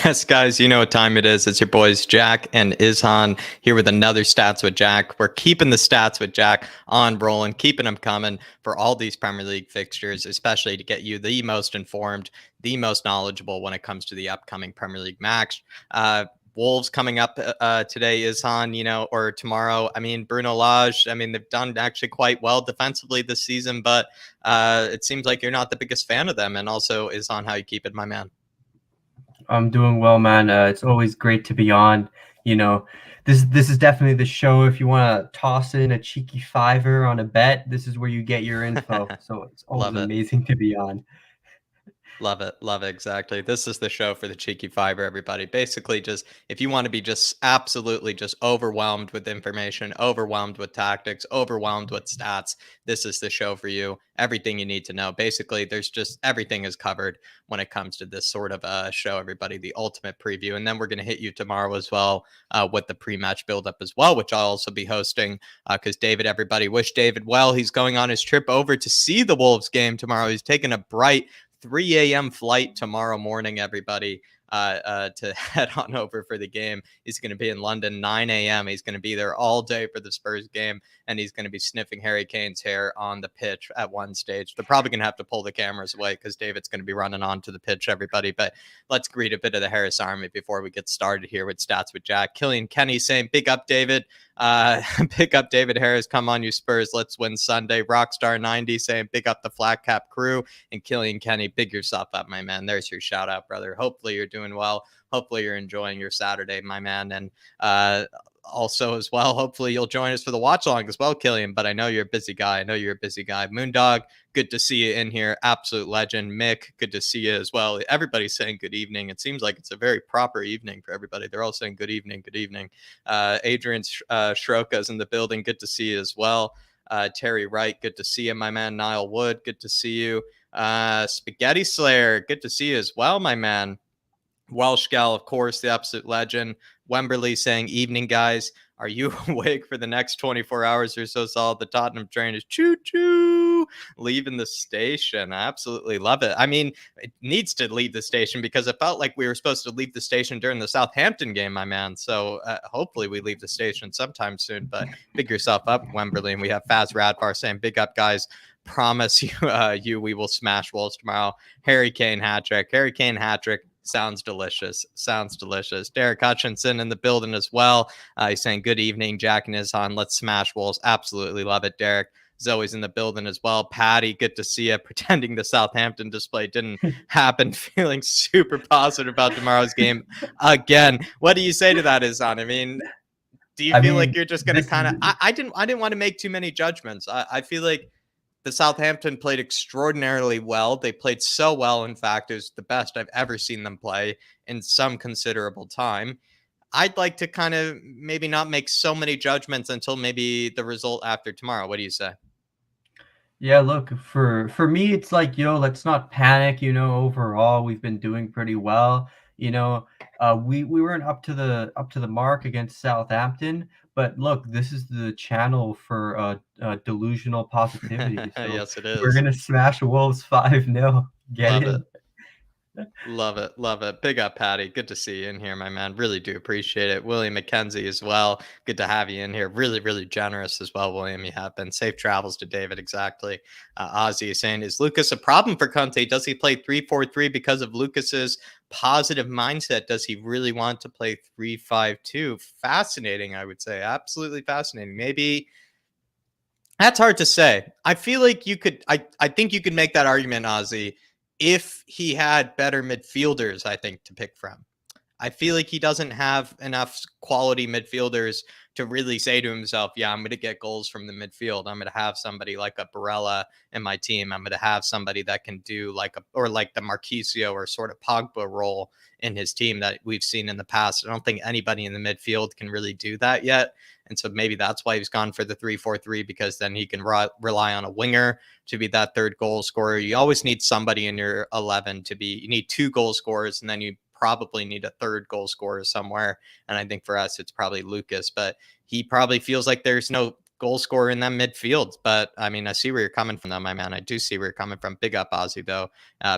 Yes, guys, you know what time it is. It's your boys Jack and Izhan here with another Stats with Jack. We're keeping the Stats with Jack on rolling, keeping them coming for all these Premier League fixtures, especially to get you the most informed, the most knowledgeable when it comes to the upcoming Premier League match. Wolves coming up today, Izhan, or tomorrow. I mean, Bruno Lage, they've done actually quite well defensively this season, but it seems like you're not the biggest fan of them. And also, Izhan, how you keep it, my man? I'm doing well, man. It's always great to be on. You know, this is definitely the show. If you want to toss in a cheeky fiver on a bet, this is where you get your info. So it's always Love it. amazing to be on. Love it. Love it. Exactly. This is the show for the cheeky fiber, everybody. Basically, just if you want to be just absolutely just overwhelmed with information, overwhelmed with tactics, overwhelmed with stats, this is the show for you. Everything you need to know. Basically, there's just everything is covered when it comes to this sort of show, everybody, the ultimate preview. And then we're going to hit you tomorrow as well with the pre-match buildup as well, which I'll also be hosting because David, everybody wish David well. He's going on his trip over to see the Wolves game tomorrow. He's taking a bright 3 a.m. flight tomorrow morning, everybody, to head on over for the game. He's going to be in London 9 a.m. He's going to be there all day for the Spurs game, and he's going to be sniffing Harry Kane's hair on the pitch at one stage. They're probably going to have to pull the cameras away because David's going to be running onto the pitch, everybody. But let's greet a bit of the Harris Army before we get started here with Stats with Jack. Killian Kenny saying, big up, David. Pick up David Harris. Come on, you Spurs. Let's win Sunday. Rockstar 90 saying, big up the flat cap crew. And Killian Kenny, big yourself up, my man. There's your shout out, brother. Hopefully you're doing well. Hopefully you're enjoying your Saturday, my man. And also as well, hopefully you'll join us for the watch along as well, Killian. But I know you're a busy guy. Moondog, good to see you in here. Absolute legend. Mick, good to see you as well. Everybody's saying good evening. It seems like it's a very proper evening for everybody. They're all saying good evening, good evening. Adrian Shroka's in the building. Good to see you as well. Terry Wright, good to see you, my man. Niall Wood, good to see you. Spaghetti Slayer, good to see you as well, my man. Welsh Gal, of course, the absolute legend. Wemberley saying, evening, guys. Are you awake for the next 24 hours or so? Solid. The Tottenham train is choo-choo leaving the station. I absolutely love it. I mean, it needs to leave the station because it felt like we were supposed to leave the station during the Southampton game, my man. So hopefully we leave the station sometime soon. But big yourself up, Wemberley. And we have Faz Radfar saying, big up, guys. Promise you, we will smash Wolves tomorrow. Harry Kane hat trick. Harry Kane hat trick. Sounds delicious. Sounds delicious. Derek Hutchinson in the building as well. He's saying, good evening, Jack and Izhan. Let's smash Wolves. Absolutely love it, Derek. Zoe's in the building as well. Patty, good to see you. Pretending the Southampton display didn't happen. Feeling super positive about tomorrow's game again. What do you say to that, Izhan? I mean, do you feel like you're just going to kind of... I didn't want to make too many judgments. I feel like the Southampton played extraordinarily well. They played so well, in fact, it was the best I've ever seen them play in some considerable time. I'd like to kind of maybe not make so many judgments until maybe the result after tomorrow. What do you say? Yeah, look, for me, it's like, let's not panic. Overall, we've been doing pretty well. We weren't up to the mark against Southampton, but look, this is the channel for delusional positivity. So Yes, it we're is. gonna smash Wolves 5-0. Get Love in. it. Love it. Love it. Big up, Patty. Good to see you in here, my man. Really do appreciate it. William McKenzie as well. Good to have you in here. Really, really generous as well, William. You have been. Safe travels to David. Exactly. Ozzy is saying, is Lucas a problem for Conte? Does he play 3-4-3 because of Lucas's positive mindset? Does he really want to play 3-5-2? Fascinating, I would say. Absolutely fascinating. Maybe that's hard to say. I feel like you could, I think you could make that argument, Ozzy, if he had better midfielders, I think, to pick from. I feel like he doesn't have enough quality midfielders to really say to himself, yeah, I'm going to get goals from the midfield. I'm going to have somebody like a Barella in my team. I'm going to have somebody that can do like the Marquisio or sort of Pogba role in his team that we've seen in the past. I don't think anybody in the midfield can really do that yet. And so maybe that's why he's gone for the 3-4-3, because then he can rely on a winger to be that third goal scorer. You always need somebody in your 11 to be, you need two goal scorers, and then you probably need a third goal scorer somewhere. And I think for us, it's probably Lucas, but he probably feels like there's no goal scorer in that midfield. But I mean, I see where you're coming from, though, my man. I do see where you're coming from. Big up, Ozzy, though.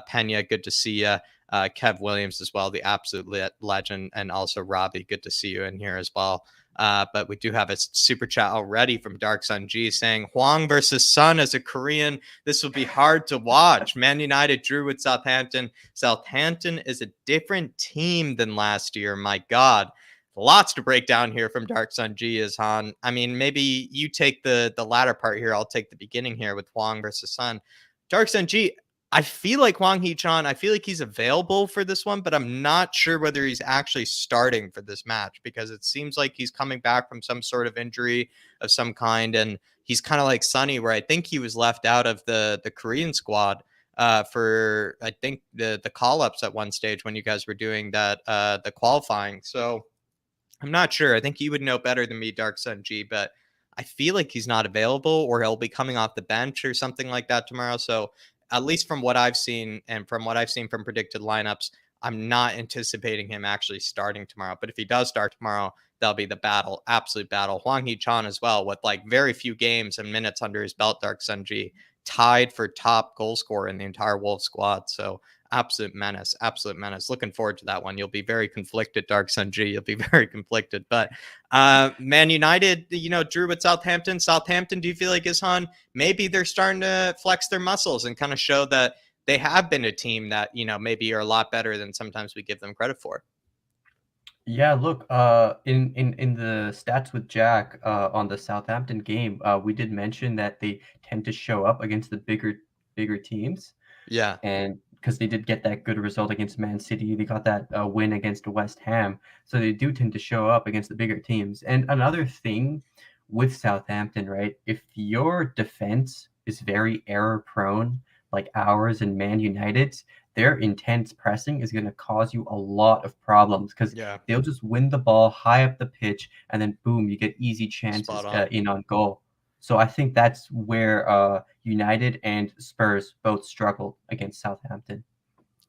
Pena, good to see you. Kev Williams as well, the absolute legend, and also Robbie. Good to see you in here as well. But we do have a super chat already from Dark Sun G saying Hwang versus Son as a Korean. This will be hard to watch. Man United drew with Southampton. Southampton is a different team than last year. My God. Lots to break down here from Dark Sun G is Han. I mean, maybe you take the latter part here. I'll take the beginning here with Hwang versus Son. Dark Sun G, I feel like Hwang Hee-chan, I feel like he's available for this one, but I'm not sure whether he's actually starting for this match because it seems like he's coming back from some sort of injury of some kind. And he's kind of like Sonny, where I think he was left out of the Korean squad for, I think, the call-ups at one stage when you guys were doing that, the qualifying. So I'm not sure. I think you would know better than me, Dark Sun G, but I feel like he's not available or he'll be coming off the bench or something like that tomorrow. So, at least from what I've seen and from what I've seen from predicted lineups, I'm not anticipating him actually starting tomorrow. But if he does start tomorrow, that'll be the battle, absolute battle. Hwang Hee-chan as well, with like very few games and minutes under his belt, Dark Sun G, tied for top goal scorer in the entire Wolves squad. So, absolute menace, absolute menace. Looking forward to that one. You'll be very conflicted, Dark Sun G. You'll be very conflicted. But Man United, drew with Southampton. Southampton, do you feel like Ishan, maybe they're starting to flex their muscles and kind of show that they have been a team that, maybe are a lot better than sometimes we give them credit for? Yeah, look, in the stats with Jack, on the Southampton game, we did mention that they tend to show up against the bigger teams, Yeah. and because they did get that good result against Man City, they got that win against West Ham, so they do tend to show up against the bigger teams. And another thing with Southampton, right? If your defense is very error prone, like ours and Man United's, their intense pressing is going to cause you a lot of problems because Yeah. they'll just win the ball high up the pitch and then boom, you get easy Spot chances on. in on goal. So I think that's where United and Spurs both struggled against Southampton.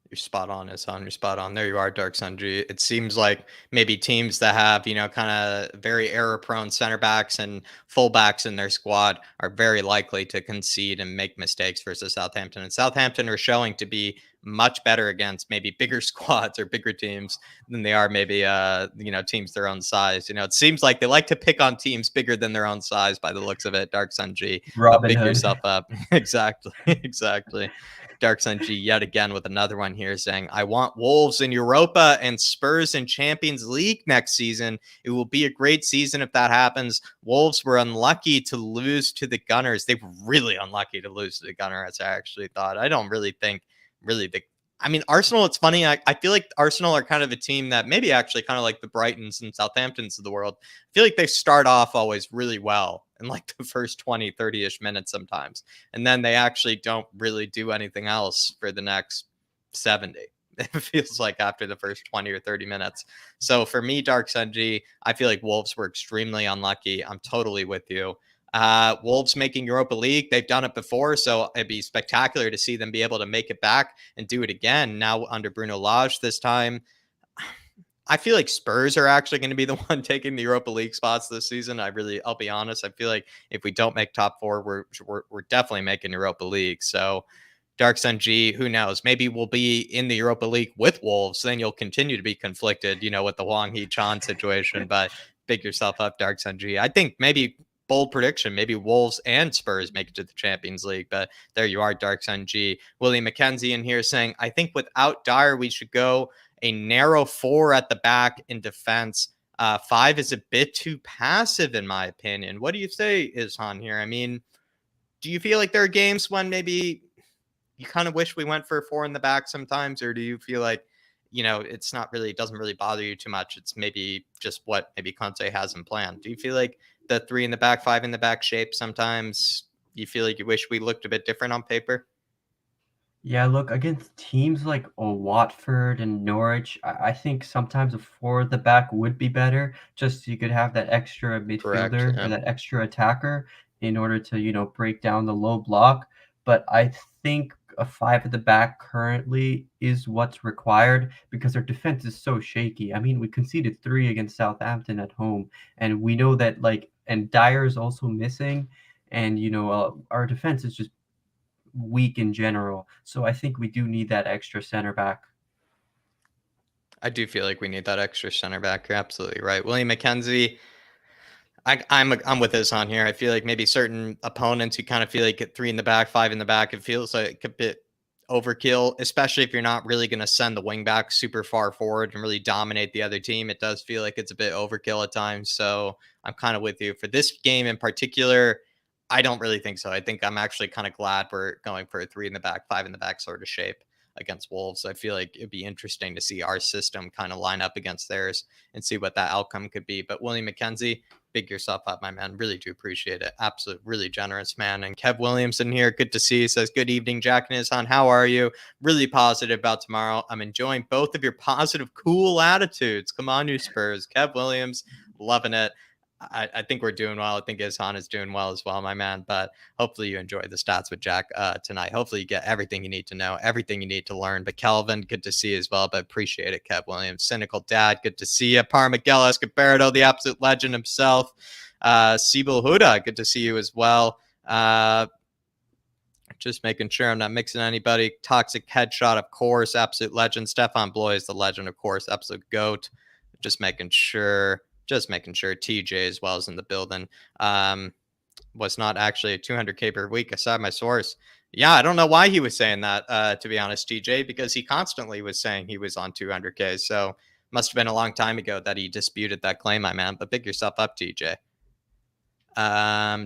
You're spot on, Hassan. You're spot on. There you are, Dark Sundry. It seems like maybe teams that have, kind of very error prone center backs and fullbacks in their squad are very likely to concede and make mistakes versus Southampton. And Southampton are showing to be much better against maybe bigger squads or bigger teams than they are maybe teams their own size. It seems like they like to pick on teams bigger than their own size by the looks of it, Dark Sundry. But Robin pick Hood. yourself up. Exactly. Exactly. Dark Sun G yet again with another one here saying, I want Wolves in Europa and Spurs in Champions League next season. It will be a great season if that happens. Wolves were unlucky to lose to the Gunners. They were really unlucky to lose to the Gunners, I actually thought. I don't really think Arsenal, it's funny. I feel like Arsenal are kind of a team that maybe actually kind of like the Brightons and Southamptons of the world. I feel like they start off always really well in like the first 20, 30-ish minutes sometimes. And then they actually don't really do anything else for the next 70. It feels like after the first 20 or 30 minutes. So for me, Dark Sunji, I feel like Wolves were extremely unlucky. I'm totally with you. Wolves making Europa League, they've done it before, so it'd be spectacular to see them be able to make it back and do it again now under Bruno Lage this time. I feel like Spurs are actually going to be the one taking the Europa League spots this season. I'll be honest. I feel like if we don't make top four, we're definitely making Europa League. So Dark Sun G, who knows? Maybe we'll be in the Europa League with Wolves. Then you'll continue to be conflicted, with the Hwang Hee-chan situation. But pick yourself up, Dark Sun G. I think maybe bold prediction, maybe Wolves and Spurs make it to the Champions League. But there you are, Dark Sun G. William McKenzie in here saying, I think without Dyer, we should go a narrow four at the back in defense. Five is a bit too passive, in my opinion. What do you say, Ishan, here? I mean, do you feel like there are games when maybe you kind of wish we went for a four in the back sometimes, or do you feel like, it's not really, it doesn't really bother you too much? It's maybe just what maybe Conte hasn't planned. Do you feel like the three in the back, five in the back shape sometimes you feel like you wish we looked a bit different on paper? Yeah, look, against teams like Watford and Norwich, I think sometimes a four at the back would be better, just so you could have that extra Correct. midfielder or Yeah. that extra attacker in order to, break down the low block. But I think a five at the back currently is what's required because our defense is so shaky. I mean, we conceded three against Southampton at home, and we know that and Dyer is also missing, and our defense is just weak in general. So I think we do need that extra center back. I do feel like we need that extra center back. You're absolutely right. William McKenzie, I'm with this on here. I feel like maybe certain opponents you kind of feel like at 3 in the back, 5 in the back, it feels like a bit overkill, especially if you're not really going to send the wing back super far forward and really dominate the other team. It does feel like it's a bit overkill at times. So I'm kind of with you for this game in particular. I don't really think so. I think I'm actually kind of glad we're going for a 3 in the back, 5 in the back sort of shape against Wolves. I feel like it'd be interesting to see our system kind of line up against theirs and see what that outcome could be. But William McKenzie, big yourself up, my man. Really do appreciate it. Absolute, really generous man. And Kev Williamson here, good to see you. Says, good evening, Jack and Izhan. How are you? Really positive about tomorrow. I'm enjoying both of your positive, cool attitudes. Come on, you Spurs. Kev Williams, loving it. I think we're doing well. I think Izhan is doing well as well, my man. But hopefully you enjoy the stats with Jack tonight. Hopefully you get everything you need to know, everything you need to learn. But Kelvin, good to see you as well. But appreciate it, Kev Williams. Cynical Dad, good to see you. Par Miguel Escobardo, the absolute legend himself. Sibel Huda, good to see you as well. Just making sure I'm not mixing anybody. Toxic Headshot, of course. Absolute legend. Stefan Bloy is the legend, of course. Absolute GOAT. Just making sure. TJ as well is in the building. Was not actually a 200K per week. I saw my source. Yeah, I don't know why he was saying that, to be honest, TJ, because he constantly was saying he was on 200K. So must have been a long time ago that he disputed that claim, my man. But big yourself up, TJ.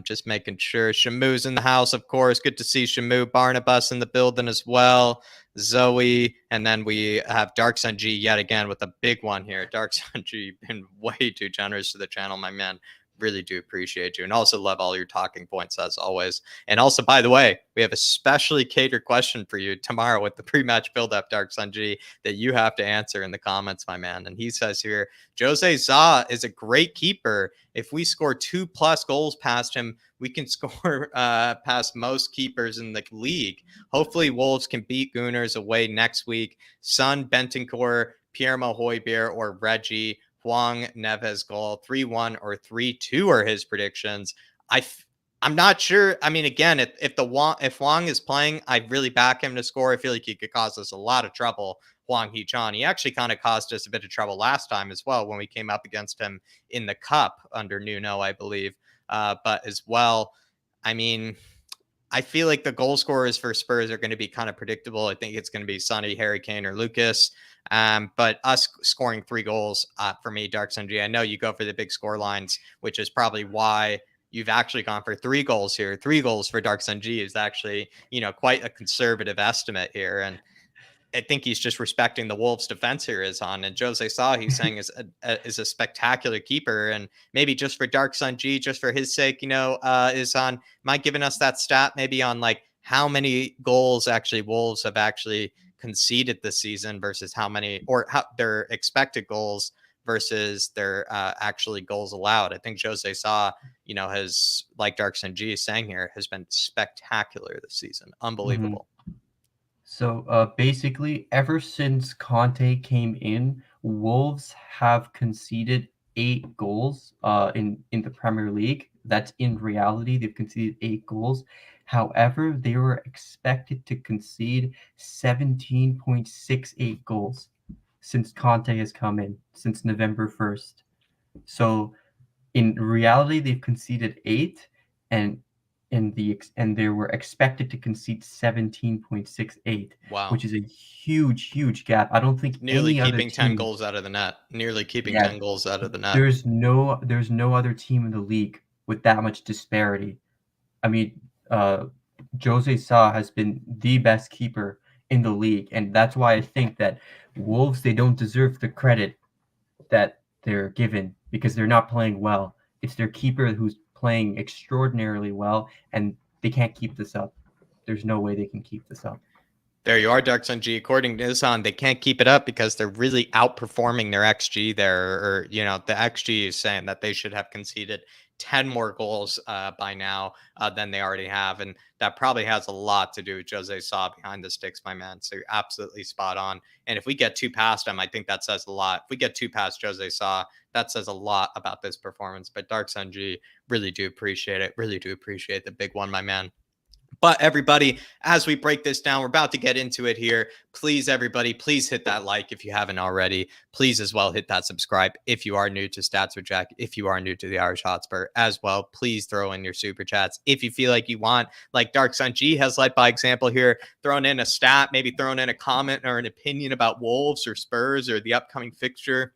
Just making sure Shamu's in the house, of course. Good to see Shamu. Barnabas in the building as well. Zoe, and then we have Dark Sun G yet again with a big one here. Dark Sun G, been way too generous to the channel, my man. Really do appreciate you, and also love all your talking points as always. And also, by the way, we have a specially catered question for you tomorrow with the pre-match build-up, Dark Sun G, that you have to answer in the comments, my man. And he says here, Jose Za is a great keeper. If we score 2+ goals past him, we can score past most keepers in the league. Hopefully, Wolves can beat Gooners away next week. Son, Bentancur, Pierre Mahoybier, or Reggie. Huang Neves goal, 3-1 or 3-2 are his predictions. I'm not sure. I mean, again, if Huang is playing, I'd really back him to score. I feel like he could cause us a lot of trouble. Huang Hee-chan. He actually kind of caused us a bit of trouble last time as well when we came up against him in the cup under Nuno, I believe. But as well, I mean, I feel like the goal scorers for Spurs are going to be kind of predictable. I think it's going to be Sonny, Harry Kane, or Lucas. But us scoring 3 goals for me, Dark Sun G, I know you go for the big score lines, which is probably why you've actually gone for 3 goals here. 3 goals for Dark Sun G is actually, quite a conservative estimate here. And I think he's just respecting the Wolves' defense here is on. And Jose Sa, he's saying is a spectacular keeper. And maybe just for Dark Sun G, just for his sake, is on, mind giving us that stat maybe on like how many goals actually Wolves have actually conceded this season versus how many, or how their expected goals versus their actually goals allowed. I think Jose Sa, has, like Dark Sun G is saying here, has been spectacular this season. Unbelievable. So basically, ever since Conte came in, Wolves have conceded 8 goals in the Premier League. That's in reality, they've conceded 8 goals. However, they were expected to concede 17.68 goals since Conte has come in, since November 1st. So in reality, they've conceded 8, and they were expected to concede 17.68, Wow. which is a huge gap. I don't think Nearly any other keeping 10 team. goals out of the net. Nearly keeping Yeah, 10 goals out of the net. there's no other team in the league with that much disparity. I mean, Jose Sa has been the best keeper in the league, and that's why I think that Wolves, they don't deserve the credit that they're given because they're not playing well. It's their keeper who's playing extraordinarily well, and they can't keep this up. There's no way they can keep this up. There you are, Dark Sun G. According to Nissan, they can't keep it up because they're really outperforming their XG there. Or, the XG is saying that they should have conceded 10 more goals by now than they already have. And that probably has a lot to do with Jose Sa behind the sticks, my man. So you're absolutely spot on. And if we get 2 past him, I think that says a lot. If we get 2 past Jose Sa, that says a lot about this performance. But Dark Sun G, really do appreciate it. Really do appreciate the big one, my man. But everybody, as we break this down, we're about to get into it here. Please, everybody, please hit that like if you haven't already. Please as well hit that subscribe if you are new to Stats with Jack, if you are new to the Irish Hotspur as well. Please throw in your super chats if you feel like you want. Like Dark Sun G has led by example here, throwing in a stat, maybe throwing in a comment or an opinion about Wolves or Spurs or the upcoming fixture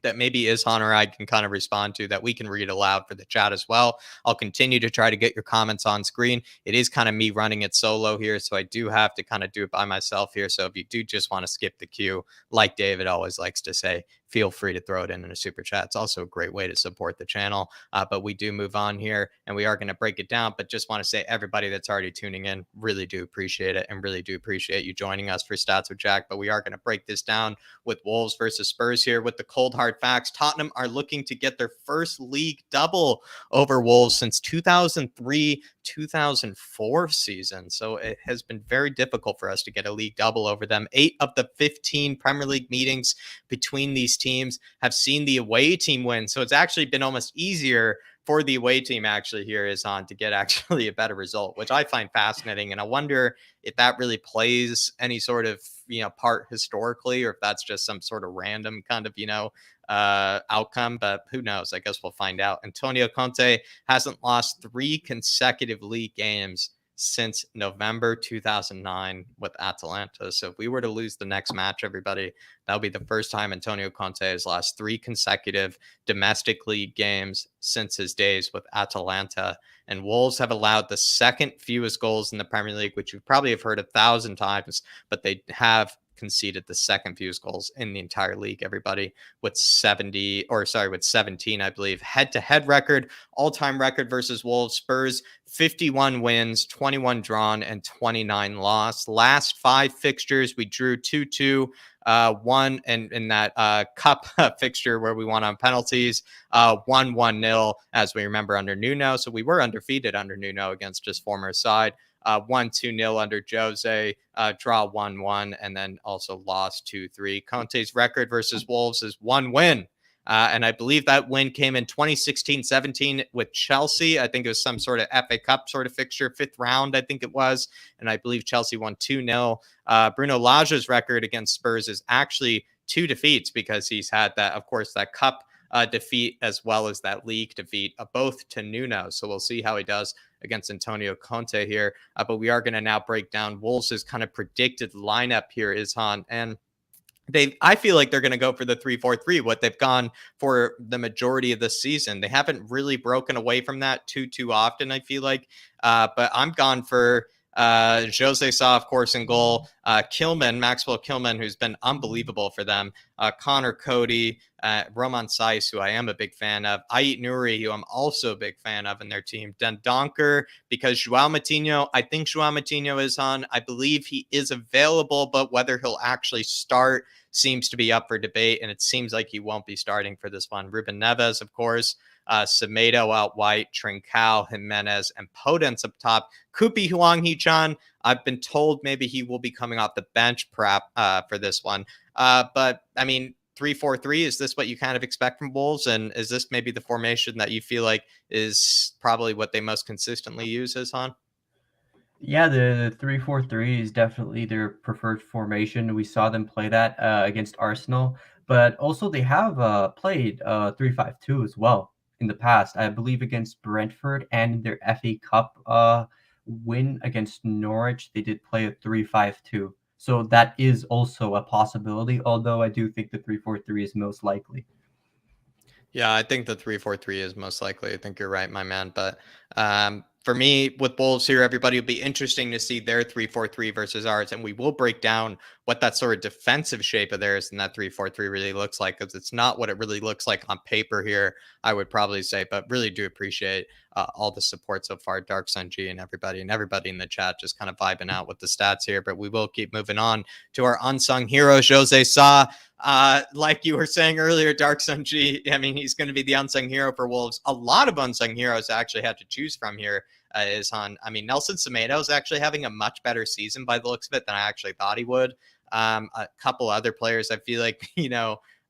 that maybe Ishan or I can kind of respond to that we can read aloud for the chat as well. I'll continue to try to get your comments on screen. It is kind of me running it solo here, so I do have to kind of do it by myself here. So if you do just want to skip the queue, like David always likes to say, feel free to throw it in a super chat. It's also a great way to support the channel. But we do move on here and we are going to break it down. But just want to say, everybody that's already tuning in, really do appreciate it and really do appreciate you joining us for Stats with Jack. But we are going to break this down with Wolves versus Spurs here with the cold hard facts. Tottenham are looking to get their first league double over Wolves since 2003-2004 season. So it has been very difficult for us to get a league double over them. 8 of the 15 Premier League meetings between these teams have seen the away team win. So it's actually been almost easier for the away team actually here is on to get actually a better result, which I find fascinating. And I wonder if that really plays any sort of, part historically, or if that's just some sort of random kind of, outcome, but who knows? I guess we'll find out. Antonio Conte hasn't lost 3 consecutive league games since November 2009 with Atalanta. So if we were to lose the next match, everybody, that'll be the first time Antonio Conte has lost 3 consecutive domestic league games since his days with Atalanta. And Wolves have allowed the second fewest goals in the Premier League, which you probably have heard 1,000 times, but they have conceded the second fewest goals in the entire league, everybody, with 17, I believe. Head-to-head record, all-time record versus Wolves. Spurs, 51 wins, 21 drawn, and 29 lost. Last 5 fixtures, we drew 2-2. One in that cup fixture where we won on penalties, 1-1-0, as we remember under Nuno. So we were undefeated under Nuno against his former side. 1-2-0 under Jose, draw 1-1, and then also lost 2-3. Conte's record versus Wolves is 1 win. And I believe that win came in 2016-17 with Chelsea. I think it was some sort of FA Cup sort of fixture, 5th round, I think it was. And I believe Chelsea won 2-0. Bruno Lage's record against Spurs is actually 2 defeats because he's had that, of course, that cup defeat as well as that league defeat, both to Nuno. So we'll see how he does against Antonio Conte here. But we are going to now break down Wolves' kind of predicted lineup here, Ishan. And I feel like they're going to go for the 3-4-3, what they've gone for the majority of the season. They haven't really broken away from that too often, I feel like. But I'm gone for Jose Sa, of course, in goal. Maxwell Kilman, who's been unbelievable for them. Connor Cody, Roman Saiz, who I am a big fan of. Ait Nouri, who I'm also a big fan of in their team. Dendoncker, because I think Joao Moutinho is on. I believe he is available, but whether he'll actually start seems to be up for debate, and it seems like he won't be starting for this one. Ruben Neves, of course. Semedo out wide, Trincao, Jimenez, and Podence up top. Kupi Huang Hee-chan, I've been told maybe he will be coming off the bench prep for this one. But, I mean, 3-4-3, is this what you kind of expect from Wolves? And is this maybe the formation that you feel like is probably what they most consistently use, Ishan? Yeah, the 3-4-3 is definitely their preferred formation. We saw them play that against Arsenal, but also they have played 3-5-2 as well in the past. I believe against Brentford and in their FA Cup win against Norwich, they did play a 3-5-2. So that is also a possibility, although I do think the 3-4-3 is most likely. Yeah, I think the 3-4-3 is most likely. I think you're right, my man. But for me, with Wolves here, everybody will be interesting to see their 3-4-3 versus ours. And we will break down what that sort of defensive shape of theirs and that 3-4-3 really looks like, because it's not what it really looks like on paper here, I would probably say. But really do appreciate all the support so far, Dark Sun G and everybody in the chat just kind of vibing out with the stats here. But we will keep moving on to our unsung hero, Jose Sa. Like you were saying earlier, Dark Sun G, I mean, he's going to be the unsung hero for Wolves. A lot of unsung heroes actually had to choose from here. Nelson Semedo is actually having a much better season by the looks of it than I actually thought he would. A couple other players I feel like,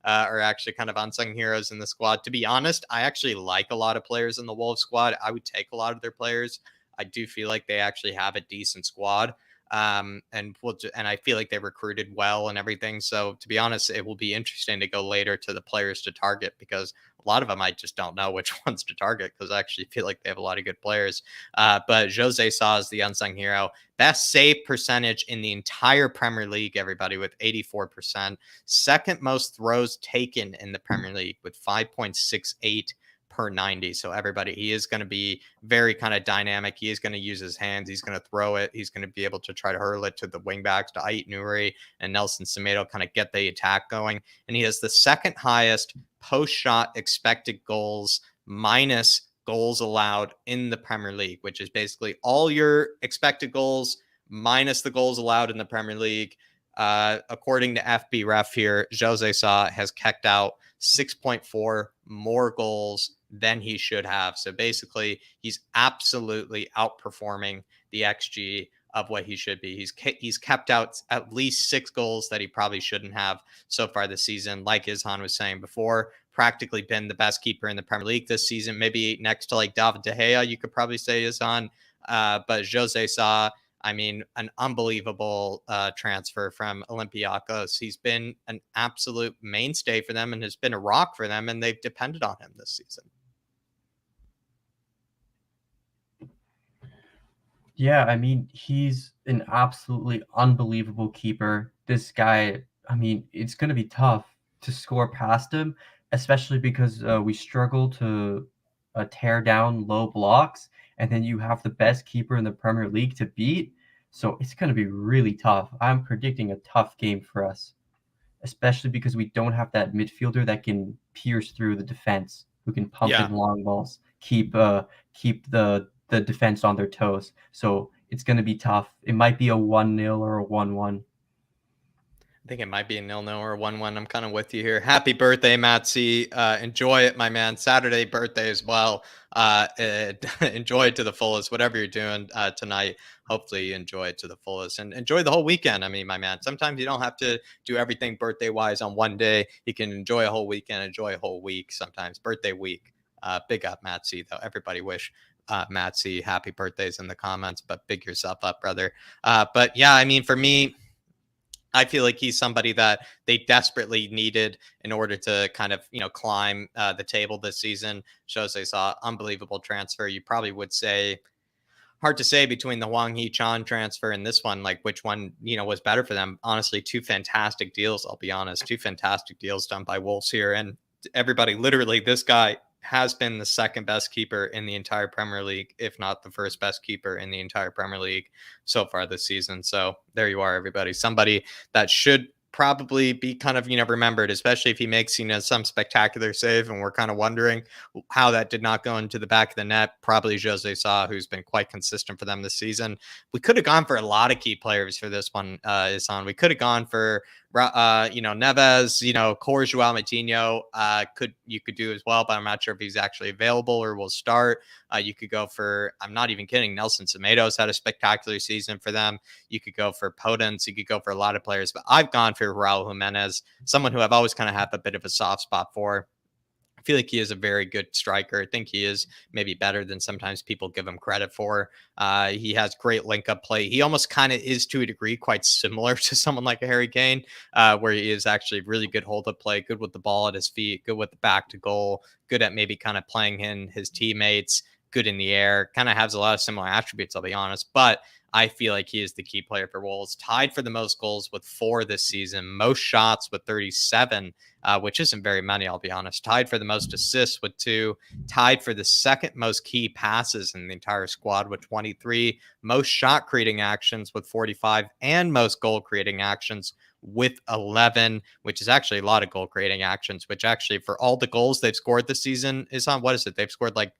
are actually kind of unsung heroes in the squad. To be honest, I actually like a lot of players in the Wolves squad. I would take a lot of their players. I do feel like they actually have a decent squad. And I feel like they recruited well and everything. So to be honest, it will be interesting to go later to the players to target, because a lot of them I just don't know which ones to target, because I actually feel like they have a lot of good players. But Jose Sa is the unsung hero. Best save percentage in the entire Premier League, everybody, with 84%. Second most throws taken in the Premier League with 5.68 per 90. So everybody, he is going to be very kind of dynamic. He is going to use his hands. He's going to throw it. He's going to be able to try to hurl it to the wingbacks, to Ait Nouri and Nelson Semedo, kind of get the attack going. And he has the second highest post-shot expected goals minus goals allowed in the Premier League, which is basically all your expected goals minus the goals allowed in the Premier League. According to FB Ref here, Jose Sa has kicked out 6.4 more goals than he should have. So basically, he's absolutely outperforming the XG of what he should be. He's kept out at least 6 goals that he probably shouldn't have so far this season. Like Izhan was saying before, practically been the best keeper in the Premier League this season. Maybe next to like David De Gea, you could probably say Izhan. But Jose Sa, I mean, an unbelievable transfer from Olympiacos. He's been an absolute mainstay for them and has been a rock for them, and they've depended on him this season. Yeah, I mean, he's an absolutely unbelievable keeper. This guy, I mean, it's going to be tough to score past him, especially because we struggle to tear down low blocks, and then you have the best keeper in the Premier League to beat. So it's going to be really tough. I'm predicting a tough game for us, especially because we don't have that midfielder that can pierce through the defense, who can pump Yeah. in long balls, keep the defense on their toes. So it's going to be tough. It might be a 1-0 or a 1-1. I think it might be a 0-0 or a 1-1. I'm kind of with you here. Happy birthday, Matsy. Enjoy it, my man. Saturday birthday as well. Enjoy it to the fullest. Whatever you're doing tonight, hopefully you enjoy it to the fullest and enjoy the whole weekend. I mean, my man, sometimes you don't have to do everything birthday wise on one day. You can enjoy a whole weekend, enjoy a whole week. Sometimes birthday week. Big up, Matsy, though. Everybody wish Matsy happy birthdays in the comments, but big yourself up, brother. But yeah, I mean, for me, I feel like he's somebody that they desperately needed in order to kind of, climb the table this season. Shows they saw unbelievable transfer. You probably would say, hard to say between the Hwang Hee-chan transfer and this one, like which one, was better for them. Honestly, two fantastic deals. I'll be honest, two fantastic deals done by Wolves here. And everybody, literally, this guy has been the second best keeper in the entire Premier League, if not the first best keeper in the entire Premier League so far this season. So there you are, everybody. Somebody that should probably be kind of, remembered, especially if he makes, some spectacular save. And we're kind of wondering how that did not go into the back of the net. Probably Jose Sa, who's been quite consistent for them this season. We could have gone for a lot of key players for this one, Isan. We could have gone for Neves, Core Joao Matinho, you could do as well, but I'm not sure if he's actually available or will start. You could go for, I'm not even kidding, Nelson Semedo's had a spectacular season for them. You could go for Podence. You could go for a lot of players, but I've gone for Raul Jimenez, someone who I've always kind of had a bit of a soft spot for. I feel like he is a very good striker. I think he is maybe better than sometimes people give him credit for. He has great link-up play. He almost kind of is, to a degree, quite similar to someone like a Harry Kane, where he is actually really good hold-up play, good with the ball at his feet, good with the back to goal, good at maybe kind of playing in his teammates, good in the air, kind of has a lot of similar attributes, I'll be honest. But I feel like he is the key player for Wolves. Tied for the most goals with 4 this season, most shots with 37, which isn't very many, I'll be honest. Tied for the most assists with 2, tied for the second most key passes in the entire squad with 23, most shot creating actions with 45, and most goal creating actions with 11, which is actually a lot of goal creating actions, which actually for all the goals they've scored this season is on, what is it? They've scored like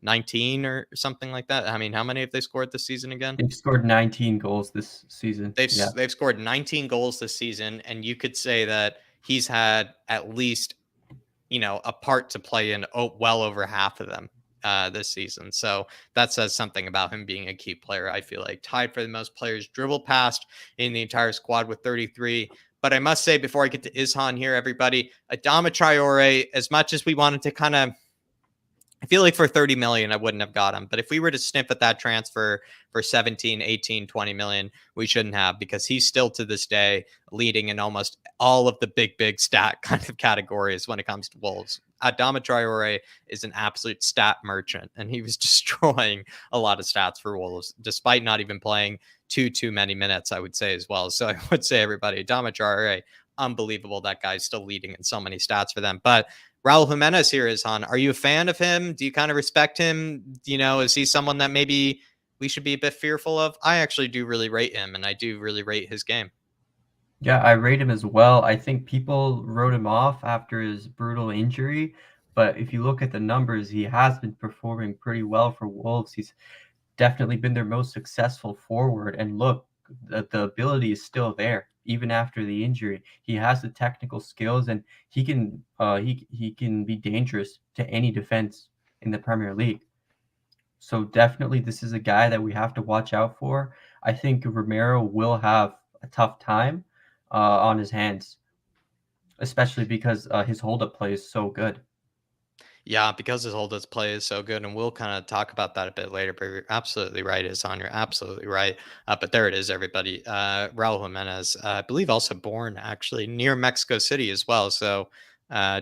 19 or something like that. I mean, how many have they scored this season again? They've scored 19 goals this season. They've scored 19 goals this season, and you could say that he's had at least, a part to play in well over half of them this season. So that says something about him being a key player. I feel like tied for the most players dribbled past in the entire squad with 33. But I must say, before I get to Izhan here, everybody, Adama Traore, as much as we wanted to kind of I feel like for 30 million, I wouldn't have got him. But if we were to sniff at that transfer for 17, 18, 20 million, we shouldn't have, because he's still to this day leading in almost all of the big stat kind of categories when it comes to Wolves. Adama Traore is an absolute stat merchant, and he was destroying a lot of stats for Wolves, despite not even playing too many minutes, I would say as well. So I would say, everybody, Adama Traore, unbelievable. That guy's still leading in so many stats for them. But Raul Jimenez here is on. Are you a fan of him? Do you kind of respect him? Is he someone that maybe we should be a bit fearful of? I actually do really rate him, and I do really rate his game. Yeah, I rate him as well. I think people wrote him off after his brutal injury, but if you look at the numbers, he has been performing pretty well for Wolves. He's definitely been their most successful forward. And look, the ability is still there even after the injury. He has the technical skills, and he can be dangerous to any defense in the Premier League. So definitely, this is a guy that we have to watch out for. I think Romero will have a tough time on his hands, especially because his hold-up play is so good. Yeah, because his hold play is so good, and we'll kind of talk about that a bit later. But you're absolutely right, Ihsan. You're absolutely right. But there it is, everybody. Raul Jimenez, I believe, also born actually near Mexico City as well. So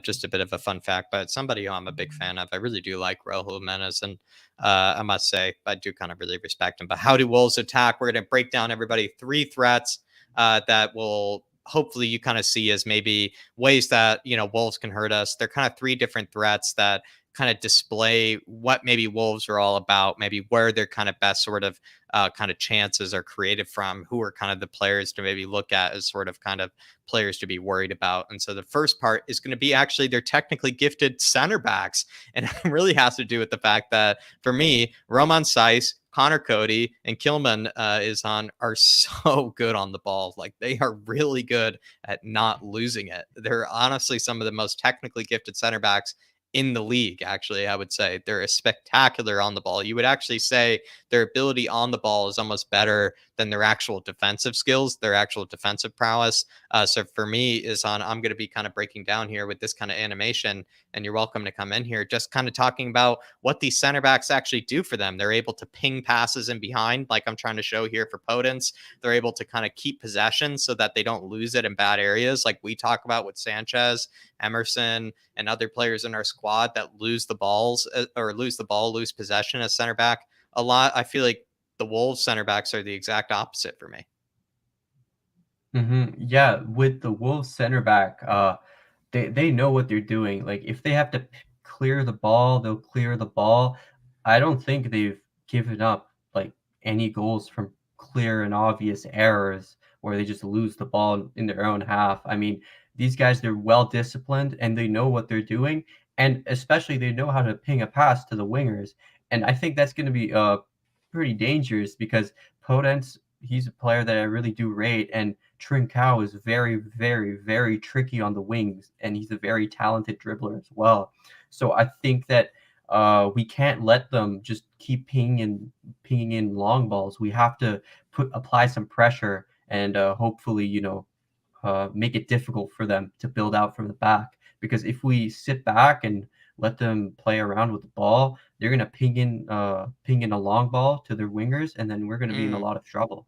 just a bit of a fun fact. But somebody who I'm a big fan of. I really do like Raul Jimenez, and I must say, I do kind of really respect him. But how do Wolves attack? We're going to break down, everybody, 3 threats that will hopefully you kind of see as maybe ways that Wolves can hurt us. They're kind of 3 different threats that kind of display what maybe Wolves are all about, maybe where their kind of best sort of kind of chances are created from, who are kind of the players to maybe look at as sort of kind of players to be worried about. And so the first part is going to be actually their technically gifted center backs. And it really has to do with the fact that for me, Roman Saiz, Connor Cody, and Kilman are so good on the ball. Like, they are really good at not losing it. They're honestly some of the most technically gifted center backs in the league. Actually, I would say they're a spectacular on the ball. You would actually say their ability on the ball is almost better than their actual defensive skills, their actual defensive prowess. So for me, I'm going to be kind of breaking down here with this kind of animation, and you're welcome to come in here, just kind of talking about what these center backs actually do for them. They're able to ping passes in behind, like I'm trying to show here for Potence. They're able to kind of keep possession so that they don't lose it in bad areas, like we talk about with Sanchez, Emerson, and other players in our squad that lose the balls or lose possession as center back a lot. I feel like the Wolves center backs are the exact opposite for me. Yeah, with the Wolves center back, they know what they're doing. Like, if they have to clear the ball, they'll clear the ball. I don't think they've given up like any goals from clear and obvious errors where they just lose the ball in their own half. I mean, these guys, they're well disciplined and they know what they're doing, and especially they know how to ping a pass to the wingers. And I think that's going to be pretty dangerous because Podence, he's a player that I really do rate, and Trincao is very tricky on the wings, and he's a very talented dribbler as well. So I think that we can't let them just keep pinging in long balls. We have to apply some pressure and hopefully, make it difficult for them to build out from the back. Because if we sit back and let them play around with the ball, they're gonna ping in a long ball to their wingers, and then we're gonna be in a Mm. lot of trouble.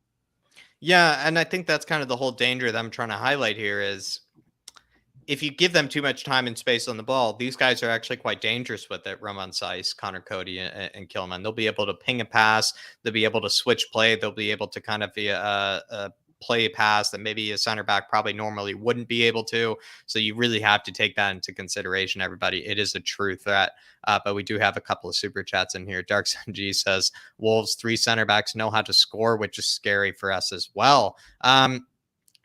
Yeah, and I think that's kind of the whole danger that I'm trying to highlight here is if you give them too much time and space on the ball, these guys are actually quite dangerous with it. Roman Saiz, Connor Cody, and Kilman. They'll be able to ping a pass. They'll be able to switch play. They'll be able to kind of be a play pass that maybe a center back probably normally wouldn't be able to. So you really have to take that into consideration, everybody. It is a true threat. But we do have a couple of super chats in here. Dark Sun G says Wolves 3 center backs know how to score, which is scary for us as well.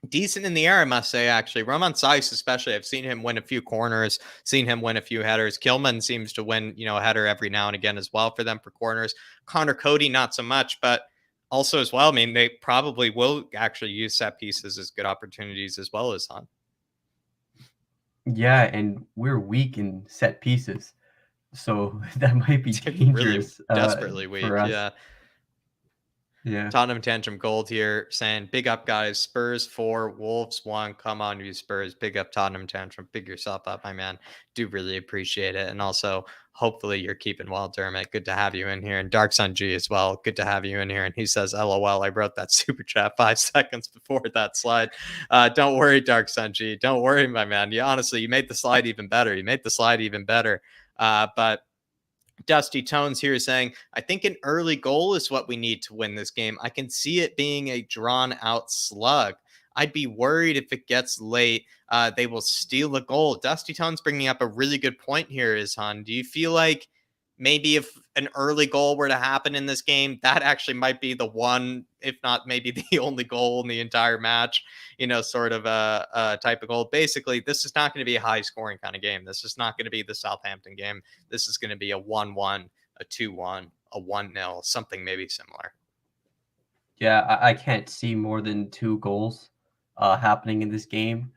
Decent in the air, I must say, actually. Roman Saiz, especially, I've seen him win a few corners, seen him win a few headers. Kilman seems to win, a header every now and again as well for them for corners. Connor Cody, not so much, but also as well, I mean, they probably will actually use set pieces as good opportunities as well as on. Yeah, and we're weak in set pieces, so that might be Really dangerous desperately for weak. us. Yeah. Yeah. Tottenham Tantrum Gold here saying, big up, guys. Spurs 4, Wolves 1. Come on, you Spurs. Big up, Tottenham Tantrum. Big yourself up, my man. Do really appreciate it. And also, hopefully, you're keeping well, Dermot. Good to have you in here. And Dark Sun G as well. Good to have you in here. And he says, LOL, I wrote that super chat 5 seconds before that slide. Don't worry, Dark Sun G. Don't worry, my man. You honestly, you made the slide even better. You made the slide even better. But Dusty Tones here saying, I think an early goal is what we need to win this game. I can see it being a drawn out slug. I'd be worried if it gets late, they will steal a goal. Dusty Tones bringing up a really good point here, Ishan. Do you feel like maybe if an early goal were to happen in this game, that actually might be the one, if not maybe the only goal in the entire match, sort of a type of goal. Basically, this is not going to be a high scoring kind of game. This is not going to be the Southampton game. This is going to be a 1-1, a 2-1, a 1-0, something maybe similar. Yeah, I can't see more than 2 goals happening in this game.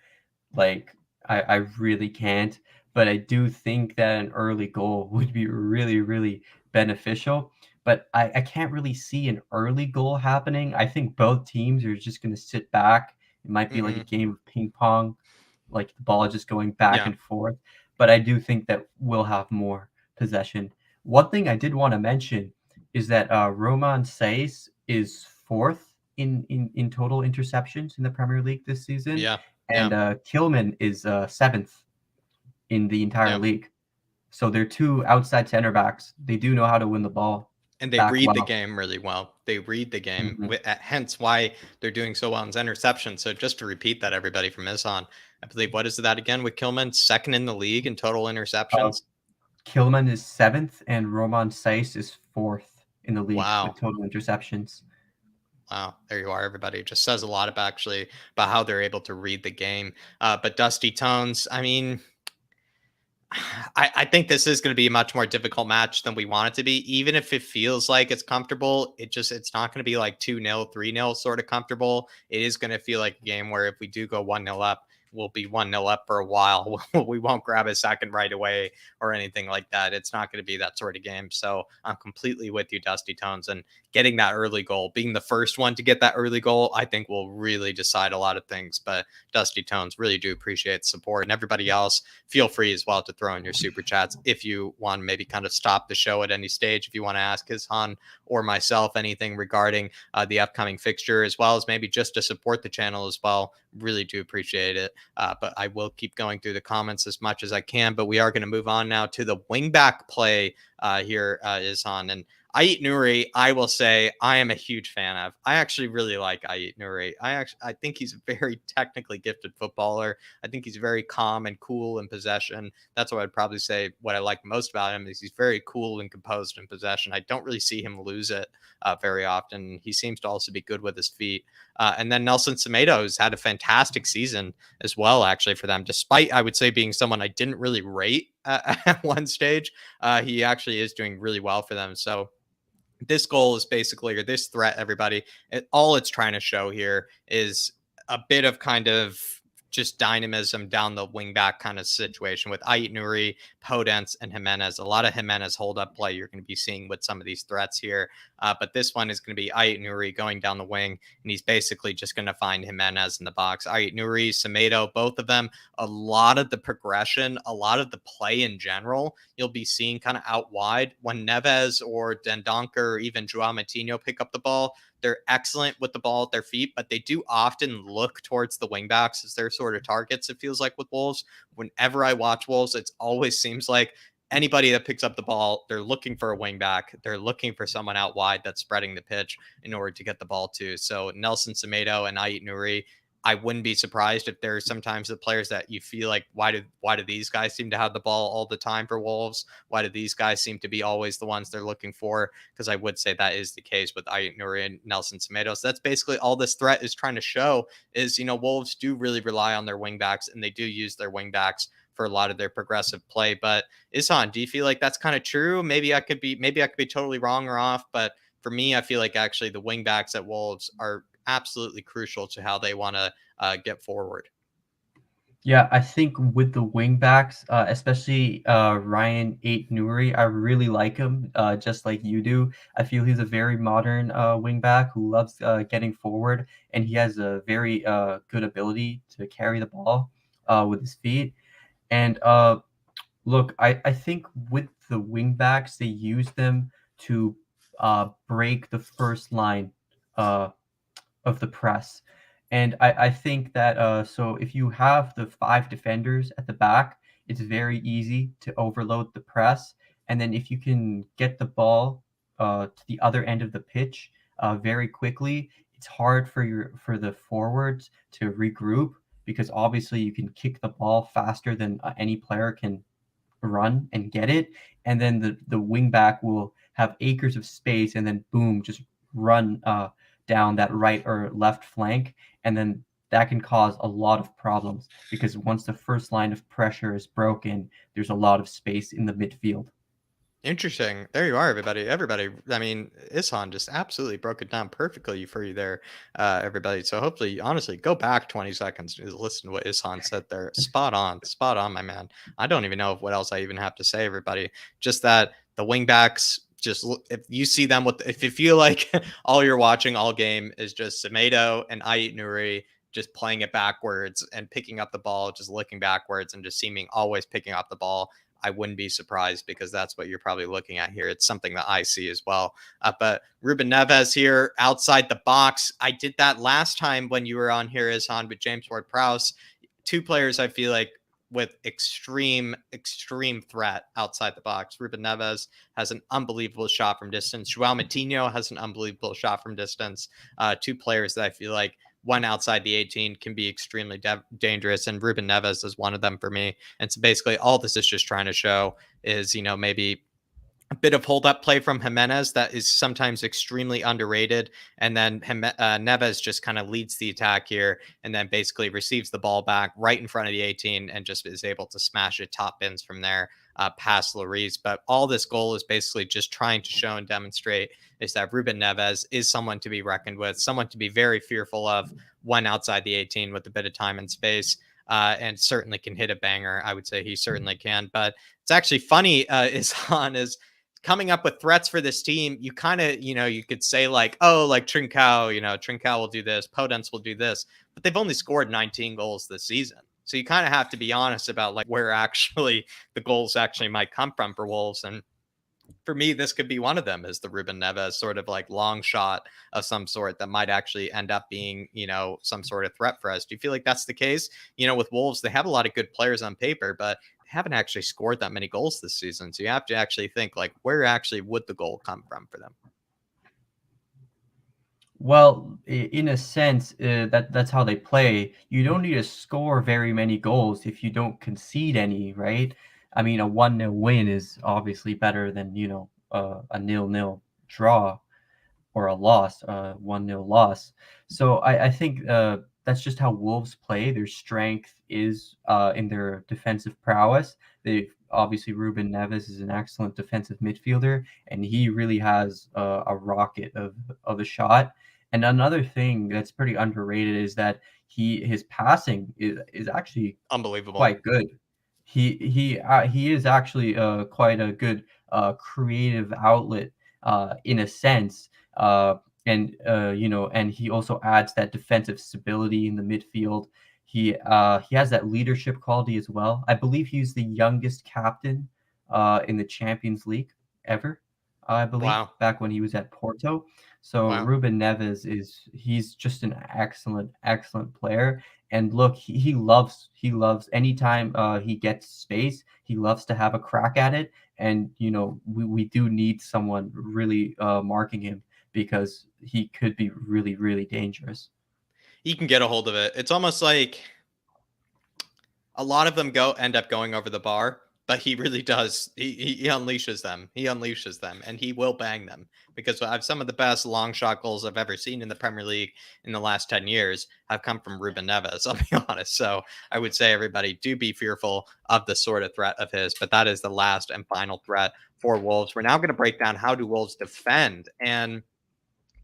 Like, I really can't. But I do think that an early goal would be really, really beneficial. But I can't really see an early goal happening. I think both teams are just going to sit back. It might be like a Mm-hmm. game of ping pong, like the ball just going back Yeah. and forth. But I do think that we'll have more possession. One thing I did want to mention is that Roman Says is fourth in total interceptions in the Premier League this season, Yeah. and Yeah. Tillman is seventh in the entire Yeah. league. So they're two outside center backs. They do know how to win the ball And they back read the well. game really well. They read the game, Mhm. hence why they're doing so well in interception. So just to repeat that, everybody from Izan, I believe, what is that again with Kilman? Second in the league in total Uh, interceptions. Kilman is seventh, and Roman Saiz is fourth in the league with Wow. total interceptions. Wow, there you are, everybody. It just says a lot about actually about how they're able to read the game. But Dusty Tones, I mean, I think this is going to be a much more difficult match than we want it to be. Even if it feels like it's comfortable, it's not going to be like 2-0, 3-0 sort of comfortable. It is going to feel like a game where if we do go 1-0 up, we'll be 1-0 up for a while. We won't grab a second right away or anything like that. It's not going to be that sort of game. So I'm completely with you, Dusty Tones. And getting that early goal, being the first one to get that early goal, I think will really decide a lot of things. But Dusty Tones, really do appreciate the support. And everybody else, feel free as well to throw in your super chats if you want to maybe kind of stop the show at any stage. If you want to ask Izhan or myself anything regarding the upcoming fixture, as well as maybe just to support the channel as well, really do appreciate it. But I will keep going through the comments as much as I can. But we are going to move on now to the wingback play here, Izhan. And Ait Nouri, I will say I am a huge fan of. I actually really like Ait Nouri. I think he's a very technically gifted footballer. I think he's very calm and cool in possession. That's what I'd probably say. What I like most about him is he's very cool and composed in possession. I don't really see him lose it very often. He seems to also be good with his feet. And then Nelson Semedo has had a fantastic season as well, actually, for them, despite, I would say, being someone I didn't really rate at one stage. He actually is doing really well for them. So this goal is basically, or this threat, everybody, all it's trying to show here is a bit of kind of just dynamism down the wing back kind of situation with Ait Nouri, Podence, and Jimenez. A lot of Jimenez hold up play you're going to be seeing with some of these threats here. But this one is going to be Ait Nouri going down the wing, and he's basically just going to find Jimenez in the box. Ait Nouri, Semedo, both of them, a lot of the progression, a lot of the play in general, you'll be seeing kind of out wide when Neves or Dendoncker or even Joao Matinho pick up the ball. They're excellent with the ball at their feet, but they do often look towards the wingbacks as their sort of targets, it feels like, with Wolves. Whenever I watch Wolves, it always seems like anybody that picks up the ball, they're looking for a wingback. They're looking for someone out wide that's spreading the pitch in order to get the ball to. So Nelson Semedo and Ait Nouri, I wouldn't be surprised if there's sometimes the players that you feel like, why do these guys seem to have the ball all the time for Wolves? Why do these guys seem to be always the ones they're looking for? Because I would say that is the case with Ait Nouri and Nelson Semedo. So that's basically all this threat is trying to show is, Wolves do really rely on their wingbacks, and they do use their wingbacks for a lot of their progressive play. But Ishan, do you feel like that's kind of true? Maybe I could be totally wrong or off, but for me, I feel like actually the wingbacks at Wolves are absolutely crucial to how they want to get forward. Yeah, I think with the wing backs, especially Ryan Eight Nuri, I really like him, just like you do. I feel he's a very modern wing back who loves getting forward, and he has a very good ability to carry the ball with his feet. And look, I think with the wing backs, they use them to break the first line uh, of the press. And I think that so if you have the five defenders at the back, it's very easy to overload the press. And then if you can get the ball to the other end of the pitch very quickly, it's hard for the forwards to regroup because obviously you can kick the ball faster than any player can run and get it, and then the wing back will have acres of space, and then boom, just run down that right or left flank, and then that can cause a lot of problems because once the first line of pressure is broken, there's a lot of space in the midfield. Interesting. There you are, everybody. Everybody. I mean, Ishan just absolutely broke it down perfectly for you there, everybody. So hopefully, honestly, go back 20 seconds to listen to what Ishan said there. Spot on, my man. I don't even know what else I even have to say, everybody. Just that the wingbacks, just if you see them with, if you feel like all you're watching all game is just Semedo and Ait Nuri just playing it backwards and picking up the ball, just looking backwards and just seeming always picking up the ball, I wouldn't be surprised because that's what you're probably looking at here. It's something that I see as well. But Ruben Neves here outside the box. I did that last time when you were on here, Ishan, with James Ward-Prowse. Two players I feel like with extreme threat outside the box. Ruben Neves has an unbelievable shot from distance. Joao Matinho has an unbelievable shot from distance. Two players that I feel like one outside the 18 can be extremely dangerous, and Ruben Neves is one of them for me. And so basically, all this is just trying to show is, maybe a bit of hold up play from Jimenez that is sometimes extremely underrated. And then Neves just kind of leads the attack here and then basically receives the ball back right in front of the 18 and just is able to smash it top bins from there past Lloris. But all this goal is basically just trying to show and demonstrate is that Ruben Neves is someone to be reckoned with, someone to be very fearful of when outside the 18 with a bit of time and space. And certainly can hit a banger. I would say he certainly can. But it's actually funny, is coming up with threats for this team. You kind of, you could say like, oh, like Trincao, Trincao will do this, Podence will do this, but they've only scored 19 goals this season. So you kind of have to be honest about like where actually the goals actually might come from for Wolves. And for me, this could be one of them is the Ruben Neves sort of like long shot of some sort that might actually end up being, some sort of threat for us. Do you feel like that's the case? With Wolves, they have a lot of good players on paper, but haven't actually scored that many goals this season. So you have to actually think like where actually would the goal come from for them? Well, in a sense, that's how they play. You don't need to score very many goals if you don't concede any, right? I mean, a 1-0 win is obviously better than, a 0-0 draw or a loss, 1-0 loss. So I think that's just how Wolves play. Their strength is in their defensive prowess. They obviously Ruben Neves is an excellent defensive midfielder, and he really has a rocket of a shot. And another thing that's pretty underrated is that his passing is actually Unbelievable. quite good. He is actually quite a good creative outlet in a sense, and he also adds that defensive stability in the midfield. He has that leadership quality as well. I believe he's the youngest captain in the Champions League ever. I believe Wow. back when he was at Porto. So Wow. Ruben Neves he's just an excellent player. And look, he loves anytime he gets space, he loves to have a crack at it. And we do need someone really marking him because he could be really, really dangerous. He can get a hold of it. It's almost like a lot of them end up going over the bar, but he really does. He unleashes them. He unleashes them, and he will bang them because I've some of the best long shot goals I've ever seen in the Premier League in the last 10 years have come from Ruben Neves. I'll be honest. So I would say everybody do be fearful of the sort of threat of his, but that is the last and final threat for Wolves. We're now going to break down how do Wolves defend, and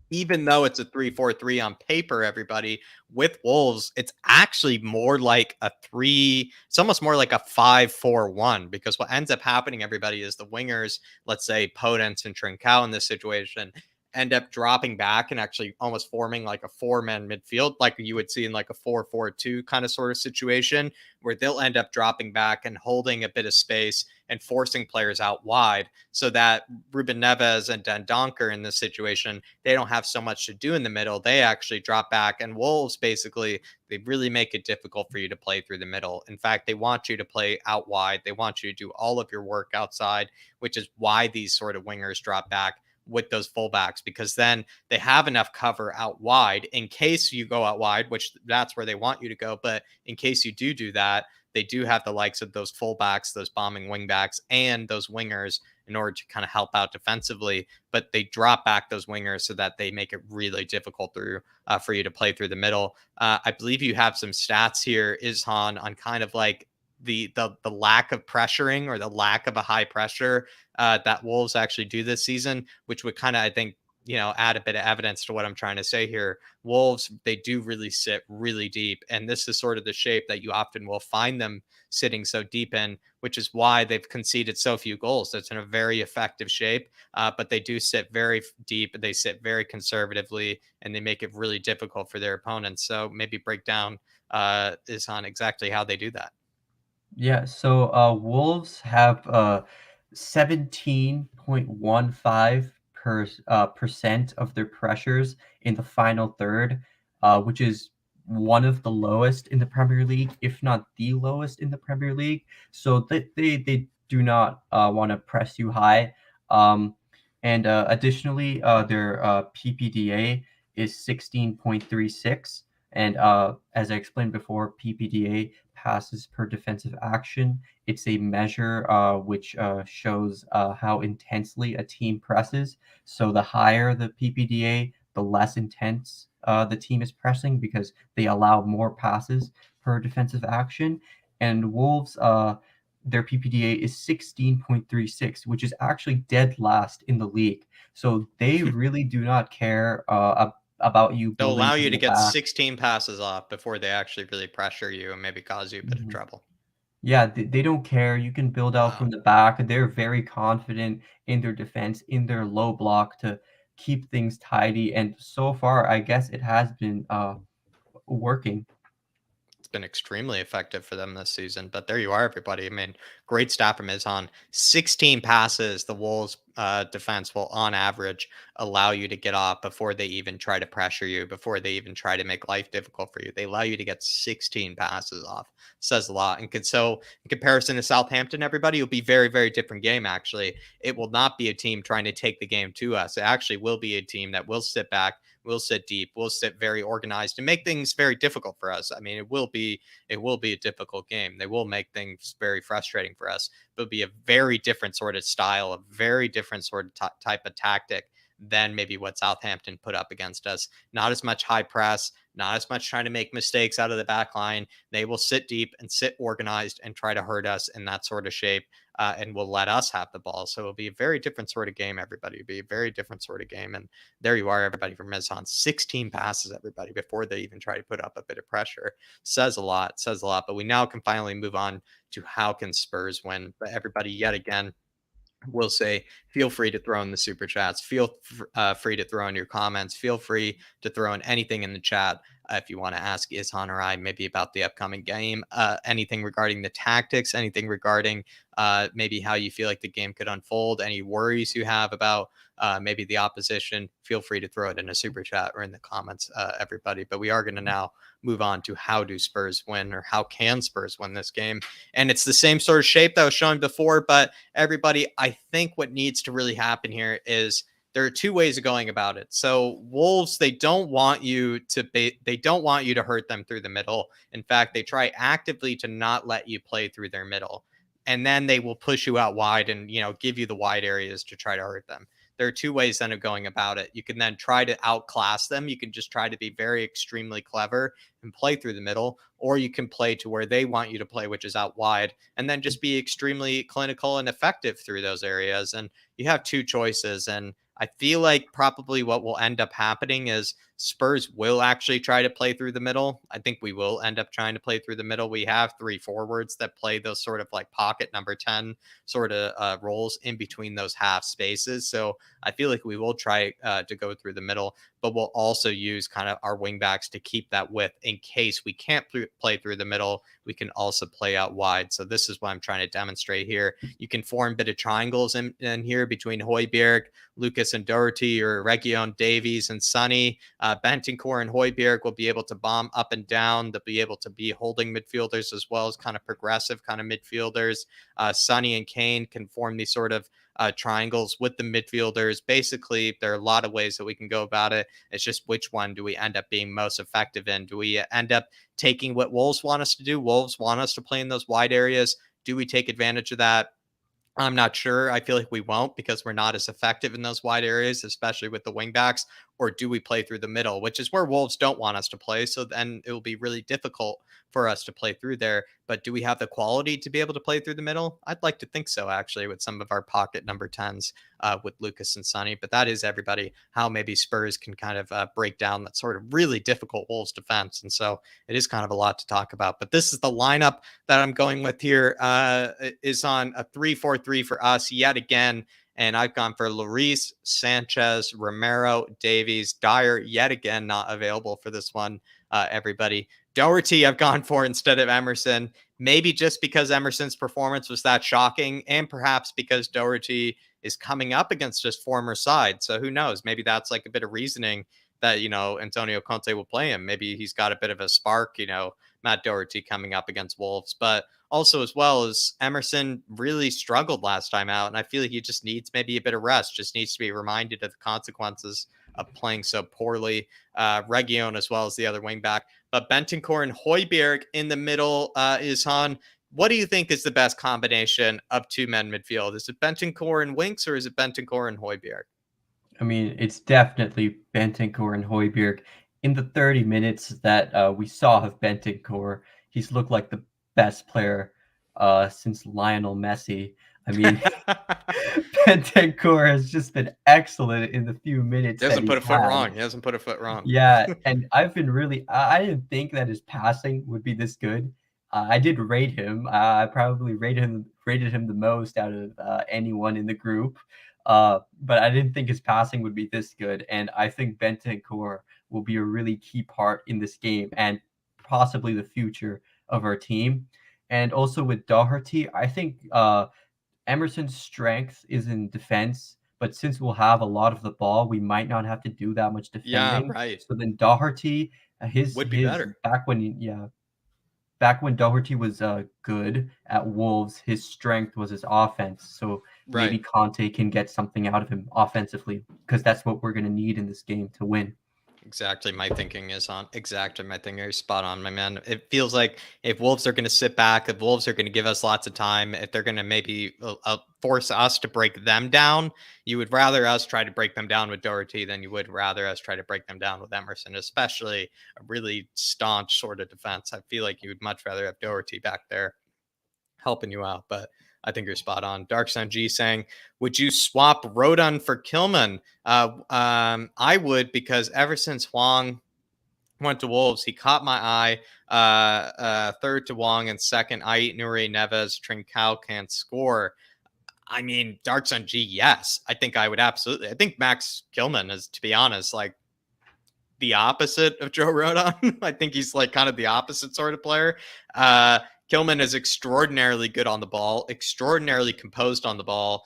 even though it's a 3-4-3 on paper, everybody, with Wolves, it's actually more like a three, it's almost more like a 5-4-1, because what ends up happening, everybody, is the wingers, let's say Podence and Trincao in this situation, end up dropping back and actually almost forming like a four-man midfield, like you would see in like a 4-4-2 kind of sort of situation, where they'll end up dropping back and holding a bit of space and forcing players out wide, so that Ruben Neves and Dendoncker in this situation, they don't have so much to do in the middle. They actually drop back, and Wolves basically, they really make it difficult for you to play through the middle. In fact, they want you to play out wide. They want you to do all of your work outside, which is why these sort of wingers drop back with those fullbacks, because then they have enough cover out wide in case you go out wide, which that's where they want you to go. But in case you do that, they do have the likes of those fullbacks, those bombing wingbacks, and those wingers in order to kind of help out defensively. But they drop back those wingers so that they make it really difficult for you to play through the middle. I believe you have some stats here, Ishan, on kind of like the lack of pressuring, or the lack of a high pressure that Wolves actually do this season, which would kind of, I think, add a bit of evidence to what I'm trying to say here. Wolves, they do really sit really deep, and this is sort of the shape that you often will find them sitting so deep in, which is why they've conceded so few goals. That's in a very effective shape, but they do sit very deep. They sit very conservatively, and they make it really difficult for their opponents. So maybe break down is on exactly how they do that. Yeah, so Wolves have 17.15 percent of their pressures in the final third, which is one of the lowest in the Premier League, if not the lowest in the Premier League. So they do not want to press you high. Um, and additionally, their PPDA is 16.36. And as I explained before, PPDA, passes per defensive action. It's a measure which shows how intensely a team presses. So the higher the PPDA, the less intense the team is pressing, because they allow more passes per defensive action. And Wolves, their PPDA is 16.36, which is actually dead last in the league. So they really do not care about you They'll building allow from you to the get back. 16 passes off before they actually really pressure you and maybe cause you a bit of Mhm. trouble. Yeah, they don't care. You can build out Wow. from the back. They're very confident in their defense, in their low block to keep things tidy. And so far, I guess it has been working. It's been extremely effective for them this season. But there you are, everybody. I mean, great stat from Izhan. 16 passes the Wolves defense will, on average, allow you to get off before they even try to pressure you, before they even try to make life difficult for you. They allow you to get 16 passes off. Says a lot. And so, in comparison to Southampton, everybody, it'll be very, very different game, actually. It will not be a team trying to take the game to us. It actually will be a team that will sit back, will sit deep, will sit very organized, and make things very difficult for us. I mean, it will be a difficult game. They will make things very frustrating for us. But it'll be a very different sort of style, a very different sort of type of tactic than maybe what Southampton put up against us. Not as much high press, not as much trying to make mistakes out of the back line. They will sit deep and sit organized and try to hurt us in that sort of shape, and will let us have the ball. So it'll be a very different sort of game, everybody. It'll be a very different sort of game. And there you are, everybody, from Mezan. 16 passes, everybody, before they even try to put up a bit of pressure. Says a lot, says a lot. But we now can finally move on to how can Spurs win. But everybody, yet again, will say, feel free to throw in the super chats. Feel free to throw in your comments. Feel free to throw in anything in the chat. If you want to ask Ishan or I maybe about the upcoming game, anything regarding the tactics, anything regarding maybe how you feel like the game could unfold, any worries you have about maybe the opposition, feel free to throw it in a super chat or in the comments, everybody. But we are going to now move on to how do Spurs win, or how can Spurs win this game. And it's the same sort of shape that was shown before, but everybody, I think what needs to really happen here is there are two ways of going about it. So Wolves, they don't want you to hurt them through the middle. In fact, they try actively to not let you play through their middle. And then they will push you out wide and, give you the wide areas to try to hurt them. There are two ways then of going about it. You can then try to outclass them. You can just try to be very extremely clever and play through the middle, or you can play to where they want you to play, which is out wide, and then just be extremely clinical and effective through those areas. And you have two choices. And I feel like probably what will end up happening is Spurs will actually try to play through the middle. I think we will end up trying to play through the middle. We have three forwards that play those sort of like pocket number 10 sort of roles in between those half spaces. So I feel like we will try to go through the middle, but we'll also use kind of our wing backs to keep that width in case we can't play through the middle. We can also play out wide. So this is what I'm trying to demonstrate here. You can form a bit of triangles in here between Højbjerg, Lucas and Doherty, or Region, Davies, and Sonny. Bentancur and Højbjerg will be able to bomb up and down. They'll be able to be holding midfielders as well as kind of progressive kind of midfielders. Sonny and Kane can form these sort of triangles with the midfielders. Basically, there are a lot of ways that we can go about it. It's just which one do we end up being most effective in? Do we end up taking what Wolves want us to do? Wolves want us to play in those wide areas. Do we take advantage of that? I'm not sure. I feel like we won't because we're not as effective in those wide areas, especially with the wingbacks. Or do we play through the middle, which is where Wolves don't want us to play? So then it will be really difficult for us to play through there. But do we have the quality to be able to play through the middle? I'd like to think so, actually, with some of our pocket number 10s with Lucas and Sonny. But that is everybody how maybe Spurs can kind of break down that sort of really difficult Wolves defense. And so it is kind of a lot to talk about. But this is the lineup that I'm going with here. Is on a 3-4-3 for us yet again. And I've gone for Lloris, Sanchez, Romero, Davies, Dyer, yet again, not available for this one, everybody. Doherty, I've gone for instead of Emerson, maybe just because Emerson's performance was that shocking, and perhaps because Doherty is coming up against his former side. So who knows? Maybe that's like a bit of reasoning that, Antonio Conte will play him. Maybe he's got a bit of a spark, Matt Doherty coming up against Wolves. But also, as well as Emerson really struggled last time out, and I feel like he just needs maybe a bit of rest, just needs to be reminded of the consequences of playing so poorly. Region as well as the other wing back. But Bentancur and Højbjerg in the middle is on. What do you think is the best combination of two-men midfield? Is it Bentancur and Winks, or is it Bentancur and Højbjerg? I mean, it's definitely Bentancur and Højbjerg. In the 30 minutes that we saw of Bentancur, he's looked like the best player since Lionel Messi. I mean, Bentancur has just been excellent in the few minutes He that hasn't he's put a foot had. wrong. He hasn't put a foot wrong. Yeah, and I've been really I didn't think that his passing would be this good. I did rate him. I probably rated him the most out of anyone in the group. But I didn't think his passing would be this good, and I think Bentancur will be a really key part in this game and possibly the future of our team. And also with Doherty, I think Emerson's strength is in defense, but since we'll have a lot of the ball, we might not have to do that much Yeah, defending. right. So then Doherty, Would be his better. back when Doherty was good at Wolves, his strength was his offense. So maybe Right. Conte can get something out of him offensively because that's what we're going to need in this game to win. Exactly. My thinking is on exactly my thinking is spot on, my man. It feels like if Wolves are going to sit back, if Wolves are going to give us lots of time, if they're going to maybe force us to break them down, you would rather us try to break them down with Doherty than you would rather us try to break them down with Emerson, especially a really staunch sort of defense. I feel like you would much rather have Doherty back there helping you out. But I think you're spot on. Dark Sun G saying, would you swap Rodon for Kilman? I would, because ever since Huang went to Wolves, he caught my eye. Third to Wong, and second, Ait Nuri Neves, Trincao can't score. I mean, Dark Sun G, yes. I think I would absolutely. I think Max Kilman is, to be honest, like the opposite of Joe Rodon. I think he's like kind of the opposite sort of player. Kilman is extraordinarily good on the ball, extraordinarily composed on the ball,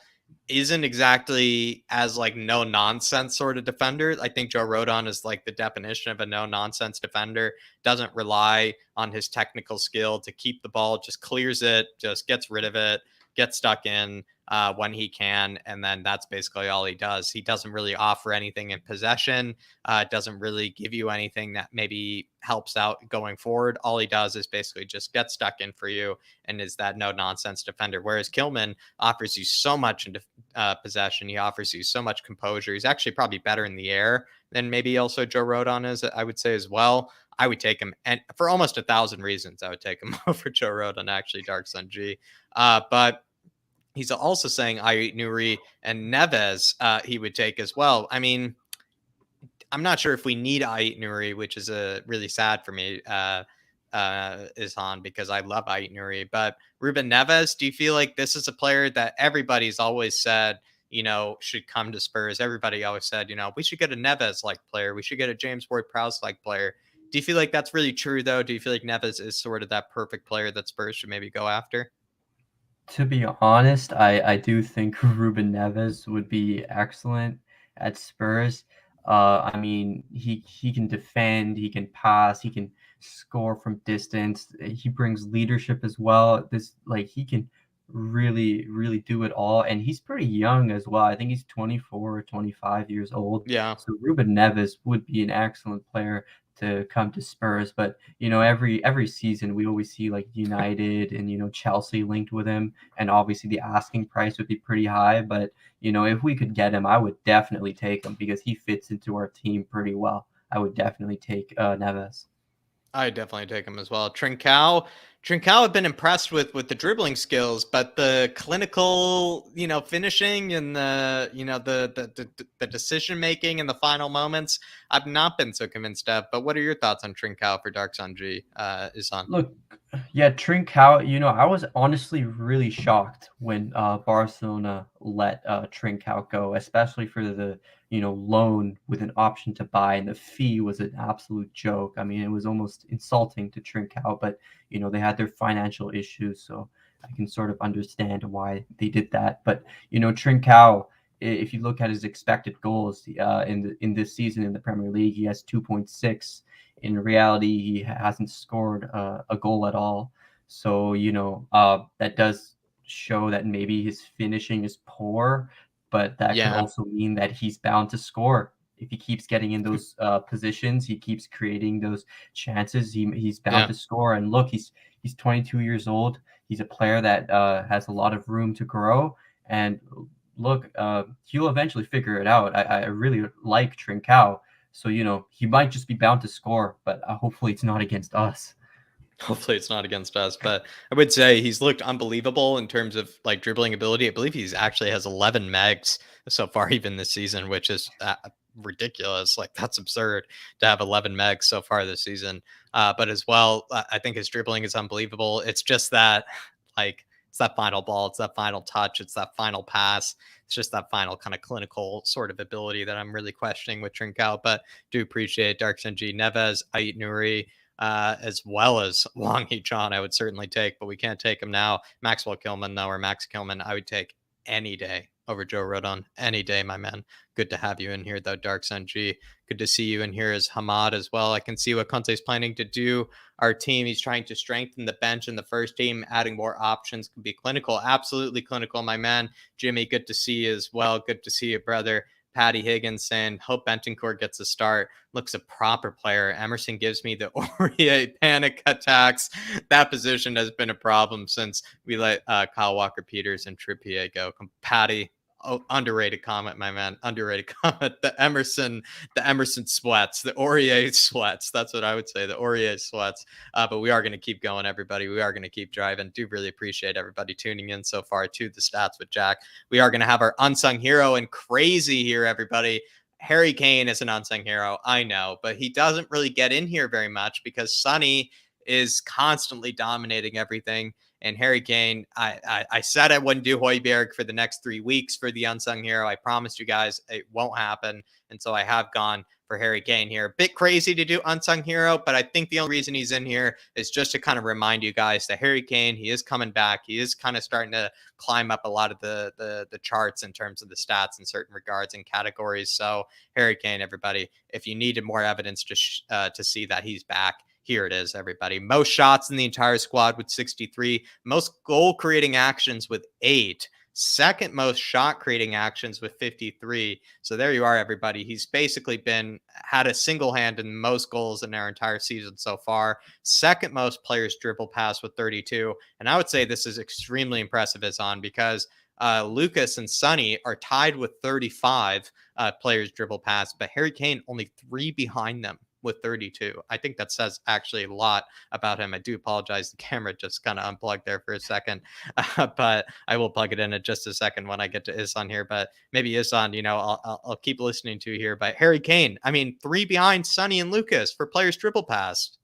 isn't exactly as like no nonsense sort of defender. I think Joe Rodon is like the definition of a no nonsense defender, doesn't rely on his technical skill to keep the ball, just clears it, just gets rid of it, gets stuck in when he can. And then that's basically all he does. He doesn't really offer anything in possession, doesn't really give you anything that maybe helps out going forward. All he does is basically just get stuck in for you and is that no nonsense defender. Whereas Kilman offers you so much in possession. He offers you so much composure. He's actually probably better in the air than maybe also Joe Rodon is, I would say as well. I would take him, and for almost 1,000 reasons, I would take him over Joe Rodon, actually, Dark Sun G. But He's also saying Ait Nuri and Neves he would take as well. I mean, I'm not sure if we need Ait Nuri, which is a really sad for me. Is on because I love Ait Nuri, but Ruben Neves. Do you feel like this is a player that everybody's always said, should come to Spurs? Everybody always said, we should get a Neves like player. We should get a James Ward-Prowse like player. Do you feel like that's really true though? Do you feel like Neves is sort of that perfect player that Spurs should maybe go after? To be honest, I do think Ruben Neves would be excellent at Spurs. I mean, he can defend, he can pass, he can score from distance. He brings leadership as well. This like he can really do it all, and he's pretty young as well. I think he's 24 or 25 years old. Yeah, So Ruben Neves would be an excellent player to come to Spurs. But every season we always see like United and Chelsea linked with him, and obviously the asking price would be pretty high. But if we could get him, I would definitely take him because he fits into our team pretty well. I would definitely take Neves. I definitely take him as well. Trincao had been impressed with the dribbling skills, but the clinical, finishing and the decision making in the final moments, I've not been so convinced of. But what are your thoughts on Trincao for Dark Sun G? Is on. Look, yeah, Trincao, I was honestly really shocked when Barcelona let Trincao go, especially for the loan with an option to buy, and the fee was an absolute joke. I mean, it was almost insulting to Trincao, but they had their financial issues, so I can sort of understand why they did that. But Trincao, if you look at his expected goals in this season in the Premier League, he has 2.6. In reality, he hasn't scored a goal at all. So, that does show that maybe his finishing is poor, but that could Yeah, also mean that he's bound to score. If he keeps getting in those positions, he keeps creating those chances. He's bound yeah. to score. And look, he's 22 years old. He's a player that has a lot of room to grow. And look, he'll eventually figure it out. I really like Trincao, so he might just be bound to score, but hopefully it's not against us. Hopefully it's not against us, but I would say he's looked unbelievable in terms of like dribbling ability. I believe he's actually has 11 megs so far even this season, which is ridiculous. Like that's absurd to have 11 megs so far this season. But as well, I think his dribbling is unbelievable. It's just that like it's that final ball, it's that final touch, it's that final pass. It's just that final kind of clinical sort of ability that I'm really questioning with Trincao. But do appreciate Dark G, Neves, Ait Nuri, as well as Wang Hee-chan, I would certainly take, but we can't take him now. Maxwell Kilman, though, or Max Kilman, I would take any day over Joe Rodon. Any day, my man. Good to have you in here, though, Dark Sun G. Good to see you in here as Hamad as well. I can see what Conte's planning to do. Our team, he's trying to strengthen the bench in the first team, adding more options, can be clinical. Absolutely clinical, my man. Jimmy, good to see you as well. Good to see you, brother. Patty Higgins saying, hope Bentoncourt gets a start. Looks a proper player. Emerson gives me the Aurier panic attacks. That position has been a problem since we let Kyle Walker-Peters and Trippier go. Patty, underrated comment, my man. Underrated comment. The Emerson sweats, the Aurier sweats. That's what I would say. The Aurier sweats. But we are going to keep going, everybody. We are going to keep driving. Do really appreciate everybody tuning in so far to the Stats with Jack. We are going to have our unsung hero and crazy here, everybody. Harry Kane is an unsung hero, I know, but he doesn't really get in here very much because Sonny is constantly dominating everything. And Harry Kane, I said I wouldn't do Højbjerg for the next 3 weeks for the unsung hero. I promised you guys it won't happen. And so I have gone for Harry Kane here. A bit crazy to do unsung hero, but I think the only reason he's in here is just to kind of remind you guys that Harry Kane, he is coming back. He is kind of starting to climb up a lot of the charts in terms of the stats in certain regards and categories. So Harry Kane, everybody, if you needed more evidence just to see that he's back, here it is, everybody. Most shots in the entire squad with 63. Most goal creating actions with 8. Second most shot creating actions with 53. So there you are, everybody. He's basically had a single hand in most goals in our entire season so far. Second most players dribble past with 32. And I would say this is extremely impressive, Izan, because Lucas and Sonny are tied with 35 players dribble past, but Harry Kane only 3 behind them. with 32. I think that says actually a lot about him. I do apologize. The camera just kind of unplugged there for a second, but I will plug it in just a second when I get to Isan here. But maybe Isan, I'll keep listening to here. But Harry Kane, I mean, 3 behind Sonny and Lucas for players triple pass.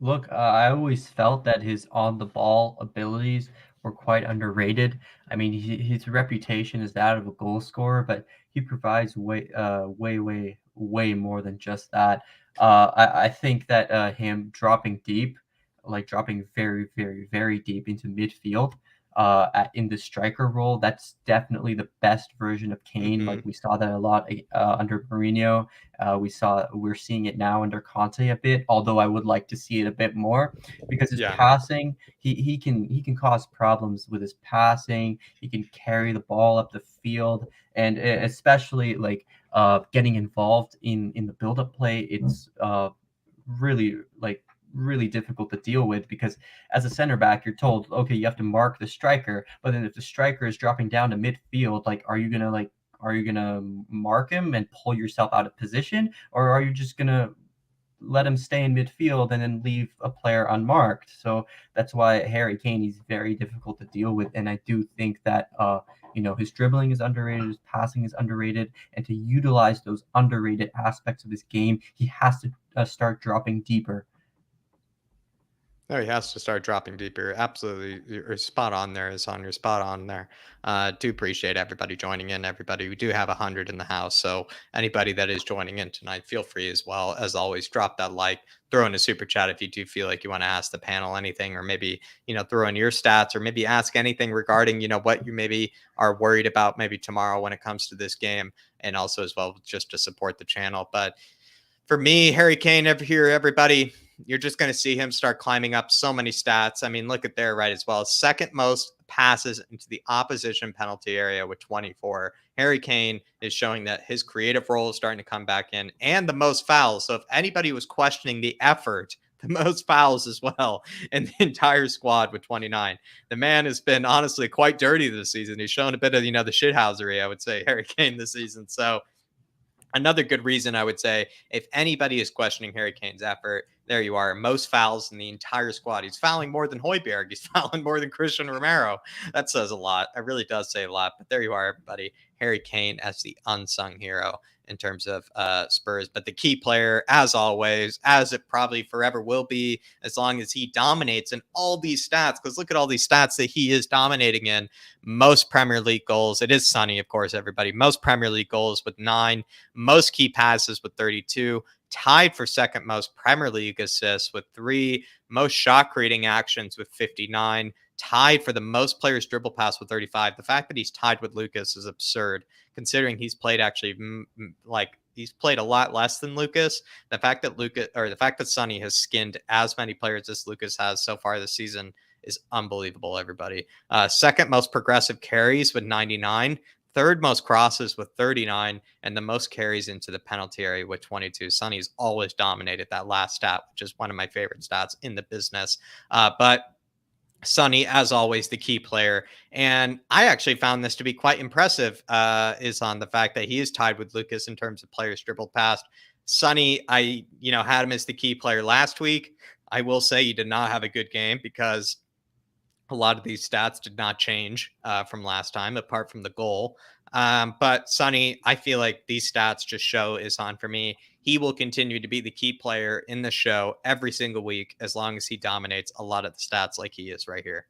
Look, I always felt that his on the ball abilities were quite underrated. I mean, his reputation is that of a goal scorer, but he provides way more than just that. I think that him dropping deep, like dropping very deep into midfield, in the striker role, that's definitely the best version of Kane. Hmm. Like we saw that a lot under Mourinho. We're seeing it now under Conte a bit, although I would like to see it a bit more because his Yeah. passing, he can cause problems with his passing. He can carry the ball up the field, and especially like getting involved in the build up play. It's really like really difficult to deal with because as a center back you're told okay you have to mark the striker, but then if the striker is dropping down to midfield, like are you gonna mark him and pull yourself out of position, or are you just gonna let him stay in midfield and then leave a player unmarked? So that's why Harry Kane is very difficult to deal with, and I do think that his dribbling is underrated, his passing is underrated, and to utilize those underrated aspects of his game, he has to start dropping deeper. No, he has to start dropping deeper. Absolutely. You're spot on there, is on. You're spot on there. Do appreciate everybody joining in. Everybody, we do have 100 in the house. So anybody that is joining in tonight, feel free as well. As always, drop that like, throw in a super chat if you do feel like you want to ask the panel anything, or maybe, throw in your stats, or maybe ask anything regarding, what you maybe are worried about maybe tomorrow when it comes to this game. And also as well, just to support the channel. But for me, Harry Kane over here, everybody, you're just going to see him start climbing up so many stats. I mean, look at there, right, as well. Second most passes into the opposition penalty area with 24. Harry Kane is showing that his creative role is starting to come back in, and the most fouls. So if anybody was questioning the effort, the most fouls as well in the entire squad with 29. The man has been honestly quite dirty this season. He's shown a bit of, the shithousery, I would say, Harry Kane this season. So another good reason I would say, if anybody is questioning Harry Kane's effort, there you are. Most fouls in the entire squad. He's fouling more than Højbjerg. He's fouling more than Christian Romero. That says a lot. It really does say a lot. But there you are, everybody. Harry Kane as the unsung hero in terms of Spurs. But the key player, as always, as it probably forever will be, as long as he dominates in all these stats. Because look at all these stats that he is dominating in. Most Premier League goals. It is Sonny, of course, everybody. Most Premier League goals with 9. Most key passes with 32, tied for second most Premier League assists with 3, most shot creating actions with 59, tied for the most players dribble pass with 35. The fact that he's tied with Lucas is absurd, considering he's played actually he's played a lot less than Lucas. The fact that Sonny has skinned as many players as Lucas has so far this season is unbelievable, everybody. Second most progressive carries with 99, third most crosses with 39, and the most carries into the penalty area with 22. Sonny's always dominated that last stat, which is one of my favorite stats in the business. But Sonny, as always, the key player. And I actually found this to be quite impressive, is on the fact that he is tied with Lucas in terms of players dribbled past. Sonny, I had him as the key player last week. I will say he did not have a good game because a lot of these stats did not change from last time, apart from the goal. But Sonny, I feel like these stats just show is on for me. He will continue to be the key player in the show every single week as long as he dominates a lot of the stats like he is right here.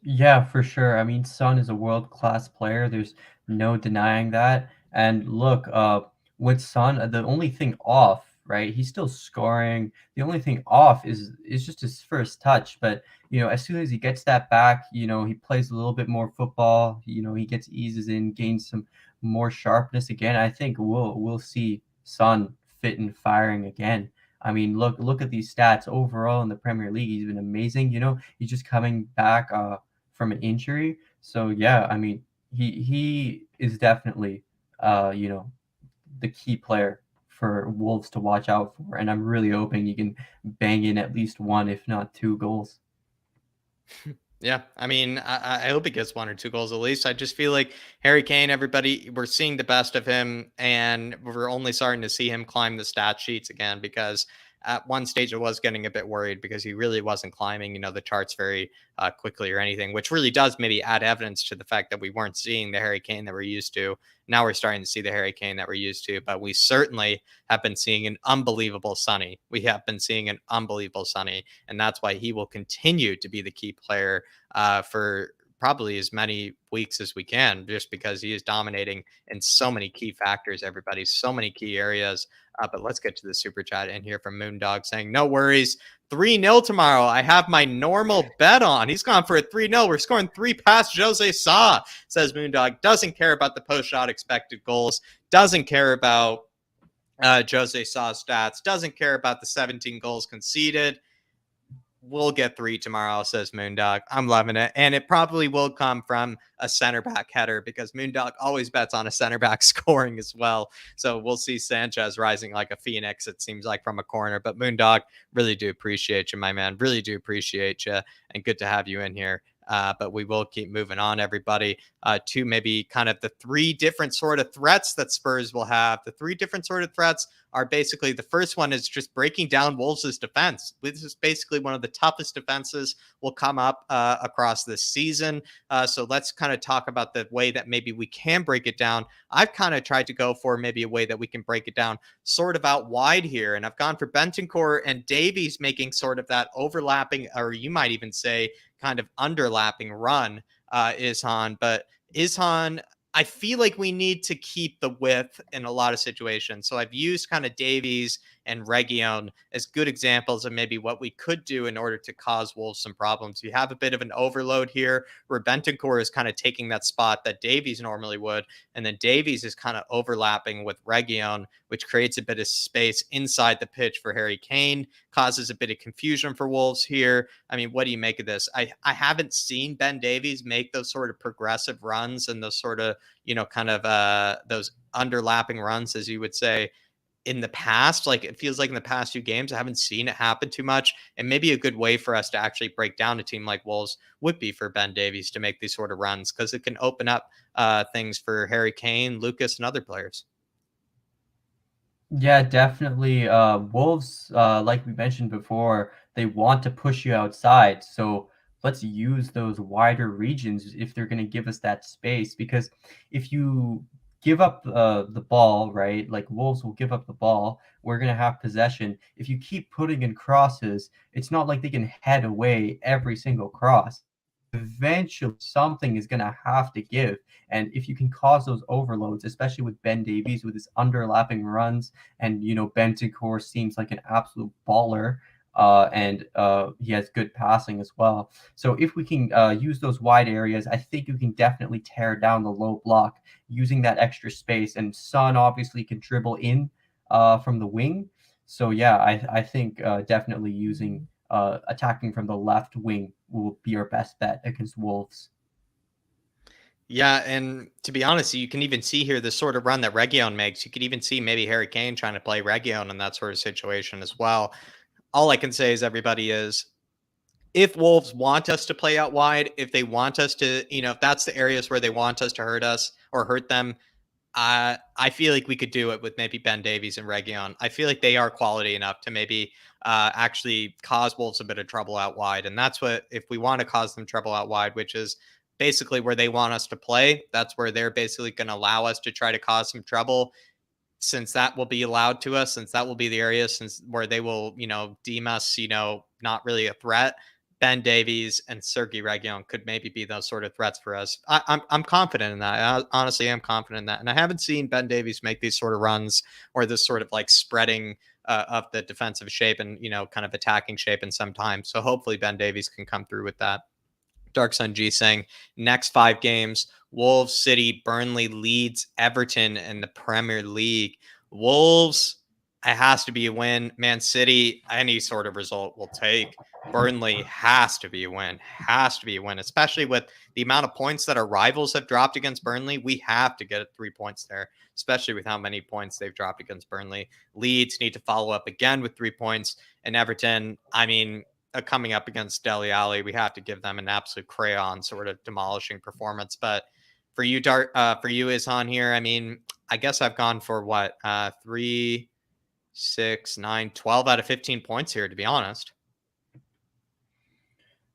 Yeah, for sure. I mean, Son is a world-class player. There's no denying that. And look, with Son, the only thing off, right? He's still scoring. The only thing off is just his first touch. But as soon as he gets that back, he plays a little bit more football. He gets eases in, gains some more sharpness again. I think we'll see Son fit and firing again. I mean, look at these stats overall in the Premier League. He's been amazing. He's just coming back. From an injury. So yeah, I mean, he is definitely the key player for Wolves to watch out for, and I'm really hoping he can bang in at least one, if not two goals. Yeah, I mean, I hope he gets 1 or 2 goals at least. I just feel like Harry Kane, everybody, we're seeing the best of him, and we're only starting to see him climb the stat sheets again. Because at one stage, I was getting a bit worried because he really wasn't climbing, the charts very quickly or anything, which really does maybe add evidence to the fact that we weren't seeing the Harry Kane that we're used to. Now we're starting to see the Harry Kane that we're used to, but we certainly have been seeing an unbelievable Sonny. We have been seeing an unbelievable Sonny, and that's why he will continue to be the key player for probably as many weeks as we can, just because he is dominating in so many key factors, everybody, so many key areas. But let's get to the super chat in here from Moondog saying, no worries. 3-0 tomorrow. I have my normal bet on. He's gone for a 3-0. We're scoring 3 past Jose Sa, says Moondog. Doesn't care about the post shot expected goals. Doesn't care about Jose Sa's stats. Doesn't care about the 17 goals conceded. We'll get 3 tomorrow, says Moondog. I'm loving it. And it probably will come from a center back header because Moondog always bets on a center back scoring as well. So we'll see Sanchez rising like a phoenix, it seems like, from a corner. But Moondog, really do appreciate you, my man. Really do appreciate you. And good to have you in here. But we will keep moving on, everybody, to maybe kind of the 3 different sort of threats that Spurs will have. The 3 different sort of threats are basically, the first one is just breaking down Wolves' defense. This is basically one of the toughest defenses will come up across this season. So let's kind of talk about the way that maybe we can break it down. I've kind of tried to go for maybe a way that we can break it down sort of out wide here. And I've gone for Bentancur and Davies making sort of that overlapping, or you might even say kind of underlapping run, Ishan. But Ishan, I feel like we need to keep the width in a lot of situations. So I've used kind of Davies and Region as good examples of maybe what we could do in order to cause Wolves some problems. You have a bit of an overload here where Bentancur is kind of taking that spot that Davies normally would. And then Davies is kind of overlapping with Region, which creates a bit of space inside the pitch for Harry Kane, causes a bit of confusion for Wolves here. I mean, what do you make of this? I haven't seen Ben Davies make those sort of progressive runs and those sort of, kind of those underlapping runs, as you would say, in the past. Like, it feels like in the past 2 games, I haven't seen it happen too much. And maybe a good way for us to actually break down a team like Wolves would be for Ben Davies to make these sort of runs, because it can open up things for Harry Kane, Lucas, and other players. Yeah, definitely. Wolves, like we mentioned before, they want to push you outside. So let's use those wider regions if they're going to give us that space. Because if you give up the ball, right, like Wolves will give up the ball, we're going to have possession. If you keep putting in crosses, it's not like they can head away every single cross. Eventually, something is going to have to give. And if you can cause those overloads, especially with Ben Davies with his underlapping runs, and Bentancur seems like an absolute baller, and he has good passing as well. So if we can use those wide areas, I think you can definitely tear down the low block using that extra space. And Son obviously can dribble in from the wing. So yeah, I think definitely using attacking from the left wing will be our best bet against Wolves. Yeah, and to be honest, you can even see here the sort of run that Region makes. You could even see maybe Harry Kane trying to play Region in that sort of situation as well. All I can say is, everybody, is if Wolves want us to play out wide, if they want us to, if that's the areas where they want us to hurt us or hurt them, I feel like we could do it with maybe Ben Davies and Region. I feel like they are quality enough to maybe actually cause Wolves a bit of trouble out wide. And that's what, if we want to cause them trouble out wide, which is basically where they want us to play, that's where they're basically going to allow us to try to cause some trouble, since that will be allowed to us, since that will be the area since where they will, deem us, not really a threat. Ben Davies and Sergei Region could maybe be those sort of threats for us. I'm confident in that. I honestly am confident in that. And I haven't seen Ben Davies make these sort of runs or this sort of like spreading of the defensive shape and, kind of attacking shape in some time. So hopefully Ben Davies can come through with that. Dark Sun G saying next 5 games: Wolves, City, Burnley, Leeds, Everton in the Premier League. Wolves, it has to be a win. Man City, any sort of result will take. Burnley has to be a win. Has to be a win, especially with the amount of points that our rivals have dropped against Burnley. We have to get 3 points there, especially with how many points they've dropped against Burnley. Leeds need to follow up again with 3 points. And Everton, I mean, coming up against Dele Alli, we have to give them an absolute crayon sort of demolishing performance. But for you, for you, Ishan here, I mean, I guess I've gone for what, 3, 6, 9, 12 out of 15 points here, to be honest.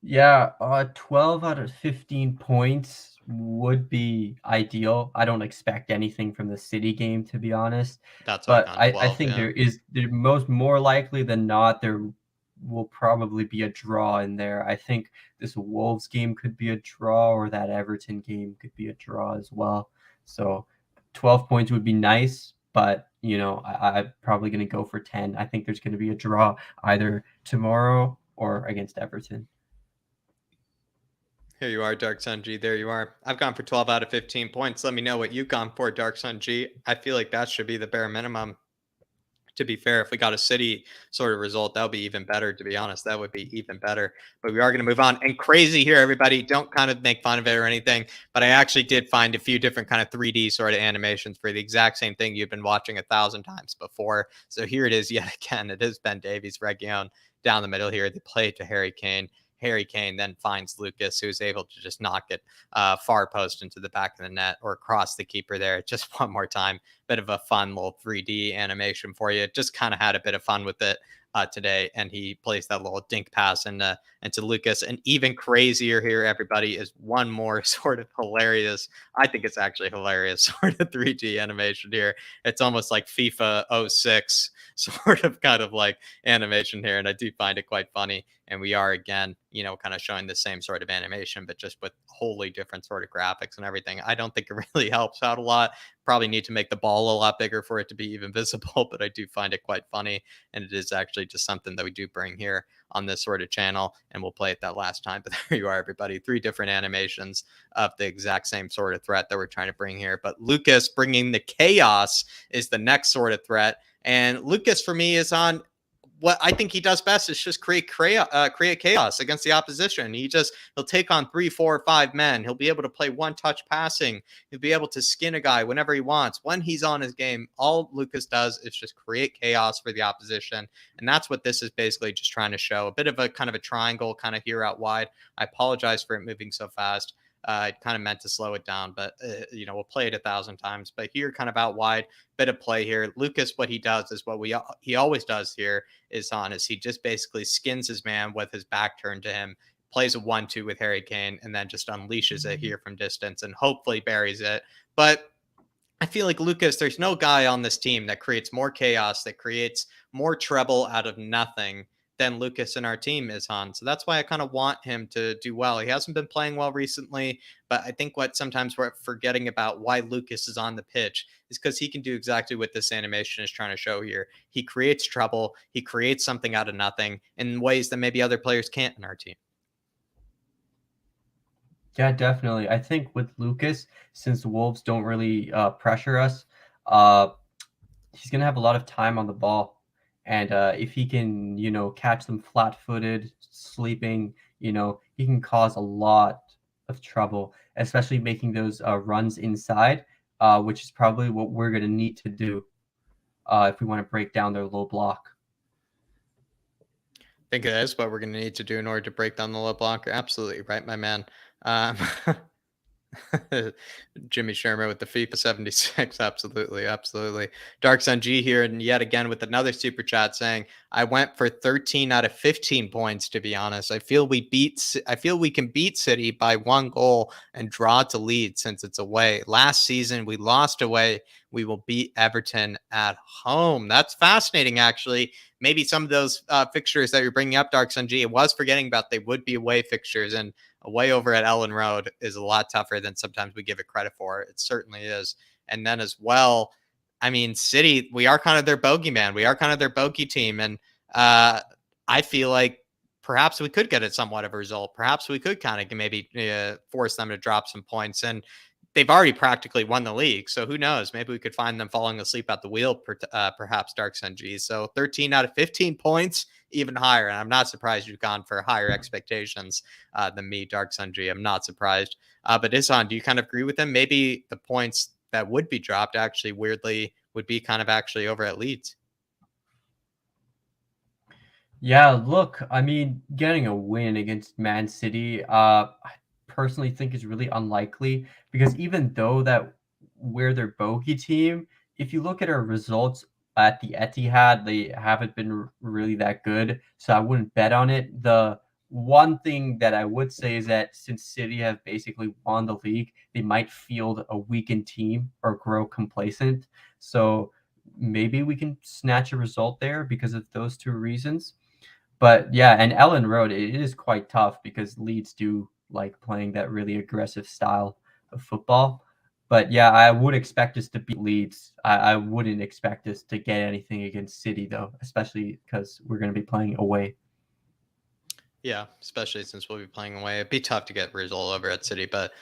Yeah, 12 out of 15 points would be ideal. I don't expect anything from the City game, to be honest. That's why I've But gone I 12. think Yeah. there more likely than not, there will probably be a draw in there. I think this Wolves game could be a draw, or that Everton game could be a draw as well. So 12 points would be nice, but I'm probably going to go for 10. I think there's going to be a draw either tomorrow or against Everton. Here you are, Dark Sun G. There you are. I've gone for 12 out of 15 points. Let me know what you've gone for, Dark Sun G. I feel like that should be the bare minimum. To be fair, if we got a City sort of result, that would be even better, to be honest. That would be even better. But we are going to move on. And crazy here, everybody. Don't kind of make fun of it or anything. But I actually did find a few different kind of 3D sort of animations for the exact same thing you've been watching 1,000 times before. So here it is yet again. It is Ben Davies, Region down the middle here. They play to Harry Kane. Harry Kane then finds Lucas, who's able to just knock it far post into the back of the net or across the keeper there. Just one more time. Bit of a fun little 3D animation for you. Just kind of had a bit of fun with it today. And he plays that little dink pass into Lucas. And even crazier here, everybody, is one more sort of hilarious. I think it's actually hilarious sort of 3D animation here. It's almost like FIFA '06 sort of kind of like animation here. And I do find it quite funny. And we are again, kind of showing the same sort of animation, but just with wholly different sort of graphics and everything. I don't think it really helps out a lot. Probably need to make the ball a lot bigger for it to be even visible, but I do find it quite funny. And it is actually just something that we do bring here on this sort of channel. And we'll play it that last time. But there you are, everybody. 3 different animations of the exact same sort of threat that we're trying to bring here. But Lucas bringing the chaos is the next sort of threat. And Lucas, for me, is on what I think he does best is just create chaos against the opposition. He'll take on 3, 4, 5 men. He'll be able to play one touch passing. He'll be able to skin a guy whenever he wants. When he's on his game, all Lucas does is just create chaos for the opposition. And that's what this is basically just trying to show. A bit of a kind of a triangle kind of here out wide. I apologize for it moving so fast. I kind of meant to slow it down, but we'll play it 1,000 times. But here, kind of out wide, bit of play here. Lucas, what he does is what he always does here is he just basically skins his man with his back turned to him, plays a 1-2 with Harry Kane, and then just unleashes it here from distance and hopefully buries it. But I feel like Lucas, there's no guy on this team that creates more chaos, that creates more trouble out of nothing than Lucas in our team is on. So that's why I kind of want him to do well. He hasn't been playing well recently, but I think what sometimes we're forgetting about why Lucas is on the pitch is because he can do exactly what this animation is trying to show here. He creates trouble. He creates something out of nothing in ways that maybe other players can't in our team. Yeah, definitely. I think with Lucas, since the Wolves don't really pressure us, uh, he's going to have a lot of time on the ball. And if he can, catch them flat-footed, sleeping, he can cause a lot of trouble, especially making those runs inside, which is probably what we're going to need to do if we want to break down their low block. I think it is what we're going to need to do in order to break down the low blocker. Absolutely right, my man. Jimmy Sherman with the FIFA 76. Absolutely. Absolutely. Dark Sun G here. And yet again with another super chat saying, I went for 13 out of 15 points, to be honest. I feel we can beat City by 1 goal and draw to lead since it's away. Last season, we lost away. We will beat Everton at home. That's fascinating, actually. Maybe some of those fixtures that you're bringing up, Dark Sun G, I was forgetting about they would be away fixtures. And away over at Ellen Road is a lot tougher than sometimes we give it credit for. It certainly is. And then as well, I mean, City, we are kind of their bogeyman. We are kind of their bogey team. And I feel like perhaps we could get it somewhat of a result. Perhaps we could kind of maybe force them to drop some points. And they've already practically won the league. So who knows? Maybe we could find them falling asleep at the wheel, perhaps, Dark Sun G. So 13 out of 15 points, even higher. And I'm not surprised you've gone for higher expectations than me, Dark Sun G. I'm not surprised. But Isan, do you kind of agree with them? Maybe the points that would be dropped actually weirdly would be kind of actually over at Leeds. Yeah, look, I mean, getting a win against Man City, I personally think is really unlikely because even though that we're their bogey team, if you look at our results at the Etihad, they haven't been really that good, so I wouldn't bet on it. The one thing that I would say is that since City have basically won the league, they might field a weakened team or grow complacent. So maybe we can snatch a result there because of those two reasons. But yeah, and Ellen Road, it is quite tough because Leeds do like playing that really aggressive style of football. But yeah, I would expect us to beat Leeds. I wouldn't expect us to get anything against City though, especially because we're going to be playing away. Yeah, especially since we'll be playing away. It'd be tough to get a result over at City, but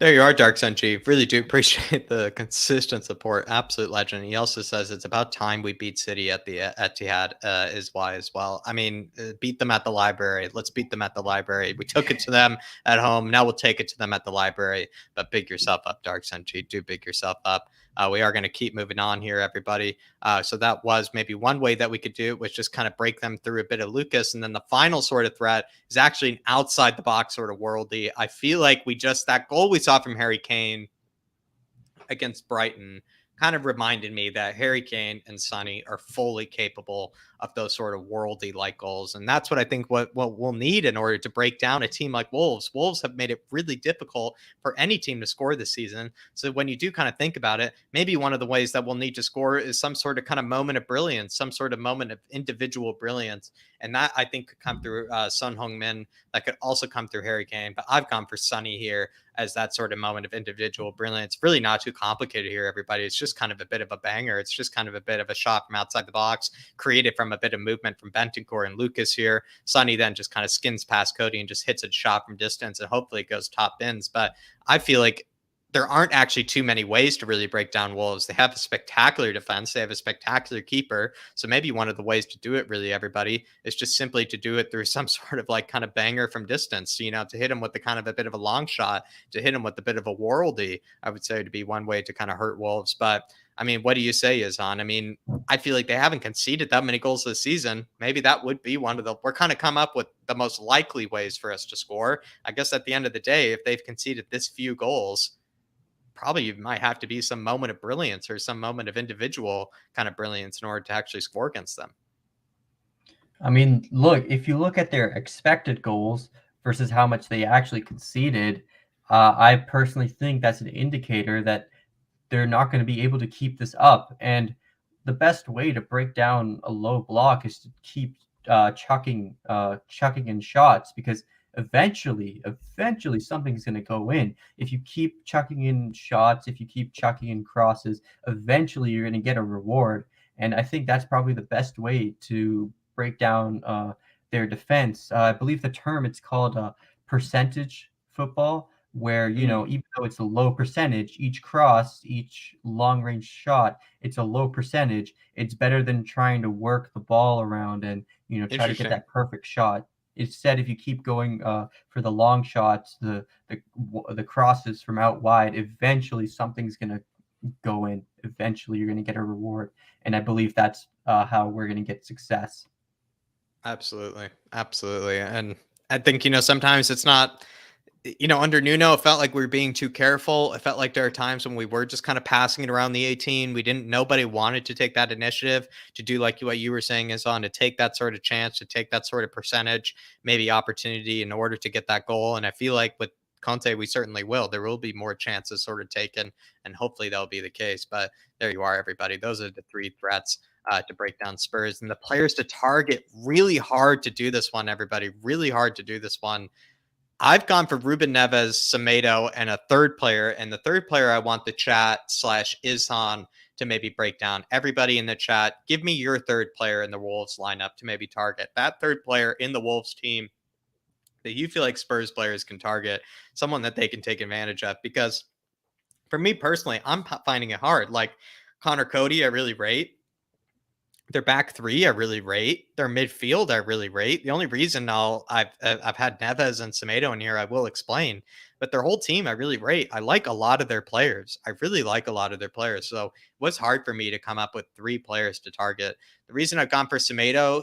there you are, Dark Sun G. Really do appreciate the consistent support. Absolute legend. He also says it's about time we beat City at the Etihad. Is why as well. I mean, beat them at the library. Let's beat them at the library. We took it to them at home. Now we'll take it to them at the library. But big yourself up, Dark Sun G. Do big yourself up. We are going to keep moving on here, everybody. So that was maybe one way that we could do it, was just kind of break them through a bit of Lucas. And then the final sort of threat is actually an outside the box sort of worldy. I feel like that goal we saw from Harry Kane against Brighton kind of reminded me that Harry Kane and Sonny are fully capable of those sort of worldy like goals. And that's what I think what we'll need in order to break down a team like Wolves. Wolves have made it really difficult for any team to score this season. So when you do kind of think about it, maybe one of the ways that we'll need to score is some sort of kind of moment of brilliance, some sort of moment of individual brilliance. And that I think could come through Son Heung-min. That could also come through Harry Kane. But I've gone for Sonny here as that sort of moment of individual brilliance. Really not too complicated here, everybody. It's just kind of a bit of a banger. It's just kind of a bit of a shot from outside the box, created from a bit of movement from Bentancur and Lucas here. Sonny then just kind of skins past Cody and just hits a shot from distance, and hopefully it goes top bins. But I feel like there aren't actually too many ways to really break down Wolves. They have a spectacular defense. They have a spectacular keeper. So maybe one of the ways to do it, really, everybody, is just simply to do it through some sort of like kind of banger from distance, to hit him with the kind of a bit of a long shot, to hit him with a bit of a worldy, I would say, to be one way to kind of hurt Wolves. But I mean, what do you say, Izan? I mean, I feel like they haven't conceded that many goals this season. Maybe that would be one of we're kind of come up with the most likely ways for us to score. I guess at the end of the day, if they've conceded this few goals, probably might have to be some moment of brilliance or some moment of individual kind of brilliance in order to actually score against them. I mean, look, if you look at their expected goals versus how much they actually conceded, I personally think that's an indicator that they're not going to be able to keep this up. And the best way to break down a low block is to keep chucking in shots because eventually something's going to go in. If you keep chucking in shots, if you keep chucking in crosses, eventually you're going to get a reward. And I think that's probably the best way to break down their defense. I believe the term it's called percentage football where Mm, even though it's a low percentage, each cross, each long range shot, it's a low percentage. It's better than trying to work the ball around and try to get interesting. that perfect shot. Instead, if you keep going for the long shots, the crosses from out wide, eventually something's gonna go in. Eventually, you're gonna get a reward, and I believe that's how we're gonna get success. Absolutely. Absolutely. And I think, sometimes it's not, under Nuno, it felt like we were being too careful. It felt like there are times when we were just kind of passing it around the 18. Nobody wanted to take that initiative to do like what you were saying is on to take that sort of chance, to take that sort of percentage, maybe opportunity in order to get that goal. And I feel like with Conte, we certainly will. There will be more chances sort of taken, and hopefully that'll be the case. But there you are, everybody. Those are the three threats to break down Spurs and the players to target. Really hard to do this one, everybody. Really hard to do this one. I've gone for Ruben Neves, Semedo, and a third player. And the third player I want the chat slash Izhan to maybe break down. Everybody in the chat, give me your third player in the Wolves lineup to maybe target. That third player in the Wolves team that you feel like Spurs players can target, someone that they can take advantage of. Because for me personally, I'm finding it hard. Like Connor Cody, I really rate. Their back three, I really rate. Their midfield, I really rate. The only reason I've had Neves and Semedo in here, I will explain. but their whole team I really rate. I like a lot of their players. I really like a lot of their players. So it was hard for me to come up with 3 players to target. The reason I've gone for Semedo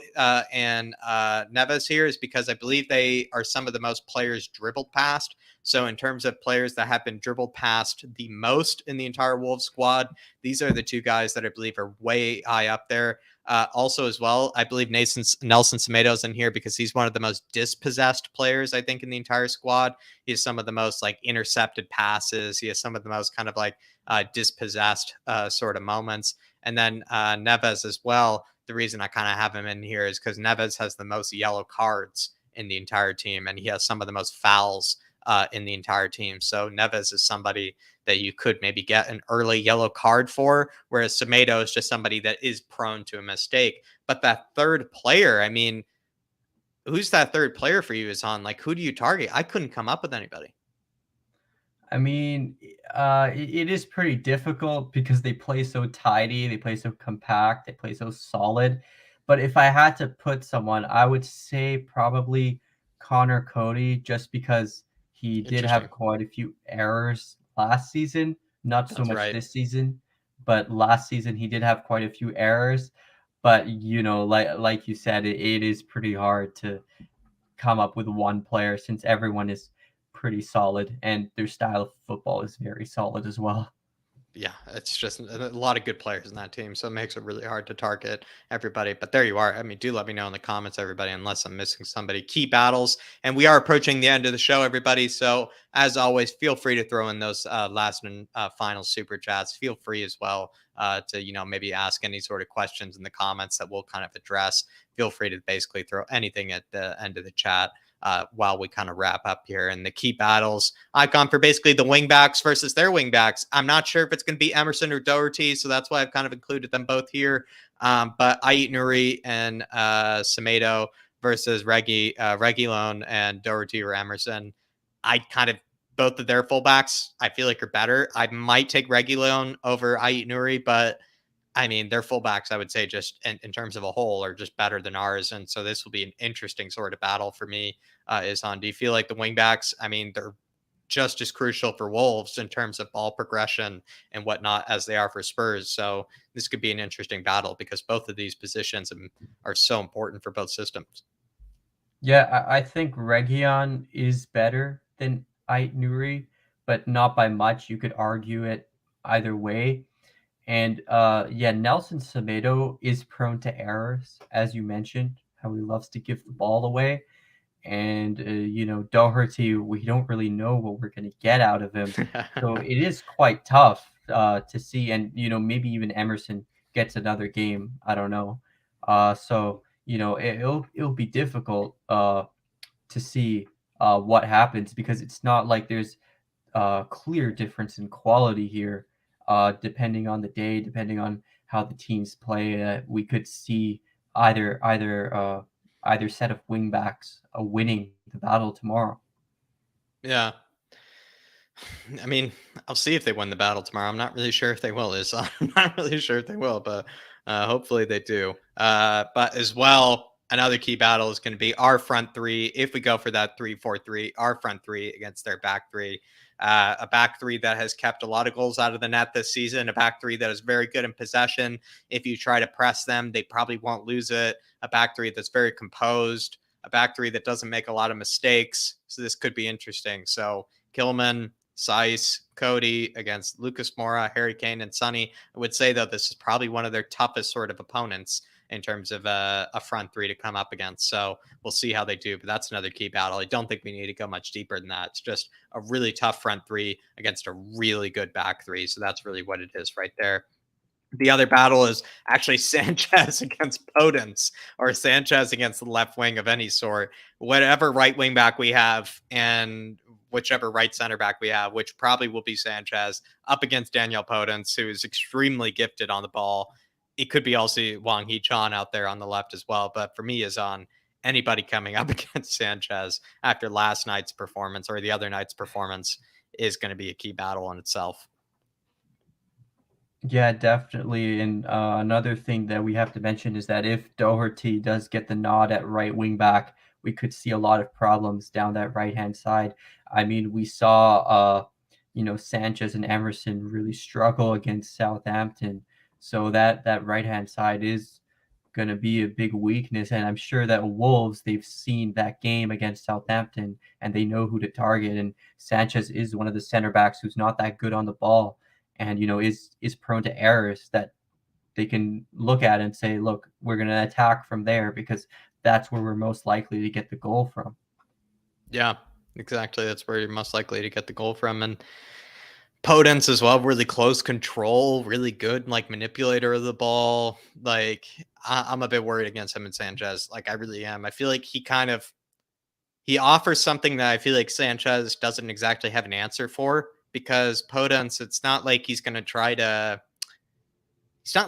and Neves here is because I believe they are some of the most players dribbled past. So in terms of players that have been dribbled past the most in the entire Wolves squad, these are the 2 guys that I believe are way high up there. Also, as well, I believe Nelson Semedo's in here because he's one of the most dispossessed players, I think, in the entire squad. He has some of the most like intercepted passes. He has some of the most kind of like dispossessed sort of moments. And then Neves as well. The reason I kind of have him in here is because Neves has the most yellow cards in the entire team, and he has some of the most fouls in the entire team. So Neves is somebody that you could maybe get an early yellow card for, whereas Semedo is just somebody that is prone to a mistake. But that third player, I mean, who's that third player for you is on? Like, who do you target? I couldn't come up with anybody. I mean, it is pretty difficult because they play so tidy, they play so compact, they play so solid. But if I had to put someone, I would say probably Connor Cody, just because he did Interesting. have quite a few errors last season, not so That's much right. this season, but last season he did have quite a few errors. But like you said, it is pretty hard to come up with one player since everyone is pretty solid and their style of football is very solid as well. Yeah, it's just a lot of good players in that team, so it makes it really hard to target everybody. But there you are. I mean, do let me know in the comments, everybody, unless I'm missing somebody. Key battles, and we are approaching the end of the show, everybody. So as always, feel free to throw in those last and final super chats. Feel free as well to maybe ask any sort of questions in the comments that we'll kind of address. Feel free to basically throw anything at the end of the chat. While we kind of wrap up here. And the key battles, I've gone for basically the wingbacks versus their wingbacks. I'm not sure if it's going to be Emerson or Doherty, so that's why I've kind of included them both here. But Ait Nuri and Semedo versus Reguilon and Doherty or Emerson. I kind of both of their fullbacks I feel like are better. I might take Reguilon over Ait Nuri, but I mean, their fullbacks, I would say, just in terms of a whole, are just better than ours. And so this will be an interesting sort of battle for me. Is on. Do you feel like the wingbacks? I mean, they're just as crucial for Wolves in terms of ball progression and whatnot as they are for Spurs. So this could be an interesting battle because both of these positions are so important for both systems. Yeah, I think Region is better than Ait Nuri, but not by much. You could argue it either way. And yeah, Nelson Semedo is prone to errors, as you mentioned, how he loves to give the ball away. And Doherty, we don't really know what we're going to get out of him, so it is quite tough to see. And maybe even Emerson gets another game. I don't know. So it'll be difficult to see what happens because it's not like there's a clear difference in quality here. Depending on the day, depending on how the teams play, we could see either set of wingbacks winning the battle tomorrow. Yeah. I mean, I'll see if they win the battle tomorrow. I'm not really sure if they will. Is I'm not really sure if they will, but hopefully they do. But as well, another key battle is going to be our front three. If we go for that 3-4-3, our front three against their back three. A back three that has kept a lot of goals out of the net this season. A back three that is very good in possession. If you try to press them, they probably won't lose it. A back three that's very composed. A back three that doesn't make a lot of mistakes. So this could be interesting. So Kilman, Seiss, Cody against Lucas Moura, Harry Kane, and Sonny. I would say, though, this is probably one of their toughest sort of opponents in terms of a front three to come up against. So we'll see how they do. But that's another key battle. I don't think we need to go much deeper than that. It's just a really tough front three against a really good back three. So that's really what it is right there. The other battle is actually Sanchez against Podence or Sanchez against the left wing of any sort. Whatever right wing back we have and whichever right center back we have, which probably will be Sanchez up against Daniel Podence, who is extremely gifted on the ball. It could be also Wang Hee-chan out there on the left as well. But for me, is on anybody coming up against Sanchez after last night's performance or the other night's performance is going to be a key battle in itself. Yeah, definitely. And another thing that we have to mention is that if Doherty does get the nod at right wing back, we could see a lot of problems down that right hand side. I mean, we saw Sanchez and Emerson really struggle against Southampton. So that right hand side is going to be a big weakness, and I'm sure that Wolves, they've seen that game against Southampton and they know who to target. And Sanchez is one of the center backs who's not that good on the ball, and is prone to errors that they can look at and say, look, we're going to attack from there because that's where we're most likely to get the goal from. Yeah, exactly. That's where you're most likely to get the goal from. And Podence as well, really close control, really good like manipulator of the ball. Like I'm a bit worried against him and Sanchez. Like I really am. I feel like he offers something that I feel like Sanchez doesn't exactly have an answer for, because Podence, it's not like he's not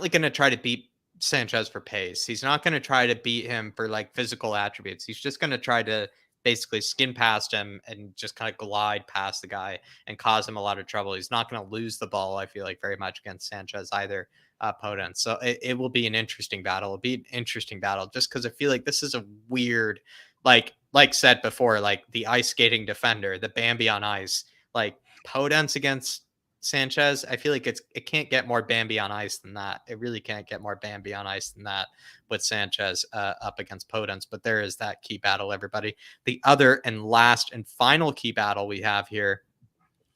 like going to try to beat Sanchez for pace. He's not going to try to beat him for like physical attributes. He's just going to try to basically skin past him and just kind of glide past the guy and cause him a lot of trouble. He's not going to lose the ball, I feel like, very much against Sanchez either, Podence. So it will be an interesting battle. It'll be an interesting battle just because I feel like this is a weird, like said before, like the ice skating defender, the Bambi on ice, like Podence against Sanchez. I feel like it can't get more Bambi on ice than that. It really can't get more Bambi on ice than that with Sanchez up against Podence. But there is that key battle, everybody. The other and last and final key battle we have here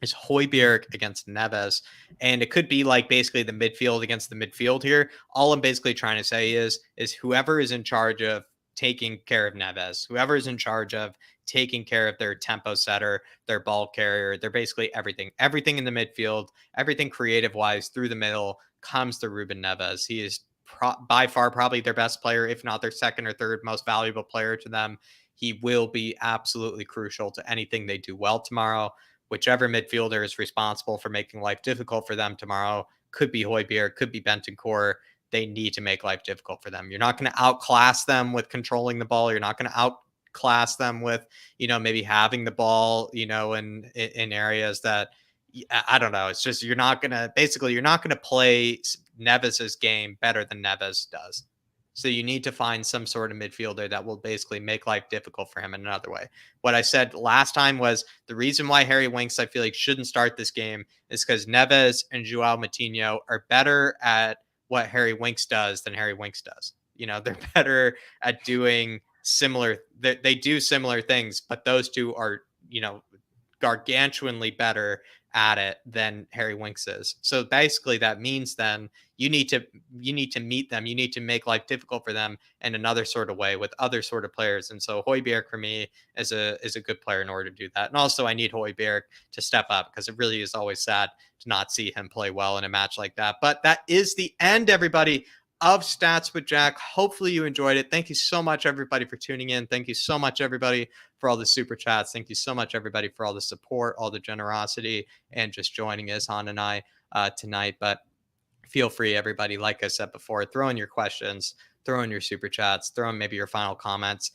is Højbjerg against Neves. And it could be like basically the midfield against the midfield here. All I'm basically trying to say is whoever is in charge of taking care of Neves, whoever is in charge of taking care of their tempo setter, their ball carrier, they're basically everything in the midfield, everything creative wise through the middle comes to Ruben Neves. He is by far probably their best player, if not their second or third most valuable player to them. He will be absolutely crucial to anything they do well tomorrow. Whichever midfielder is responsible for making life difficult for them tomorrow, could be Højbjerg, could be Bentancur. They need to make life difficult for them. You're not going to outclass them with controlling the ball. You're not going to outclass them with, maybe having the ball, in areas that I don't know. It's just you're not going to play Neves's game better than Neves does. So you need to find some sort of midfielder that will basically make life difficult for him in another way. What I said last time was the reason why Harry Winks, I feel like, shouldn't start this game is because Neves and Joao Moutinho are better at what Harry Winks does than Harry Winks does. They're better at doing similar, they do similar things, but those two are, gargantuanly better at it than Harry Winks is. So basically that means then you need to meet them. You need to make life difficult for them in another sort of way with other sort of players. And so Højbjerg for me is a good player in order to do that. And also I need Højbjerg to step up because it really is always sad to not see him play well in a match like that. But that is the end, everybody, of Stats with Jack. Hopefully you enjoyed it. Thank you so much, everybody, for tuning in. Thank you so much, everybody, for all the super chats. Thank you so much, everybody, for all the support, all the generosity, and just joining Izhan and I tonight. But feel free, everybody, like I said before, throw in your questions, throw in your super chats, throw in maybe your final comments,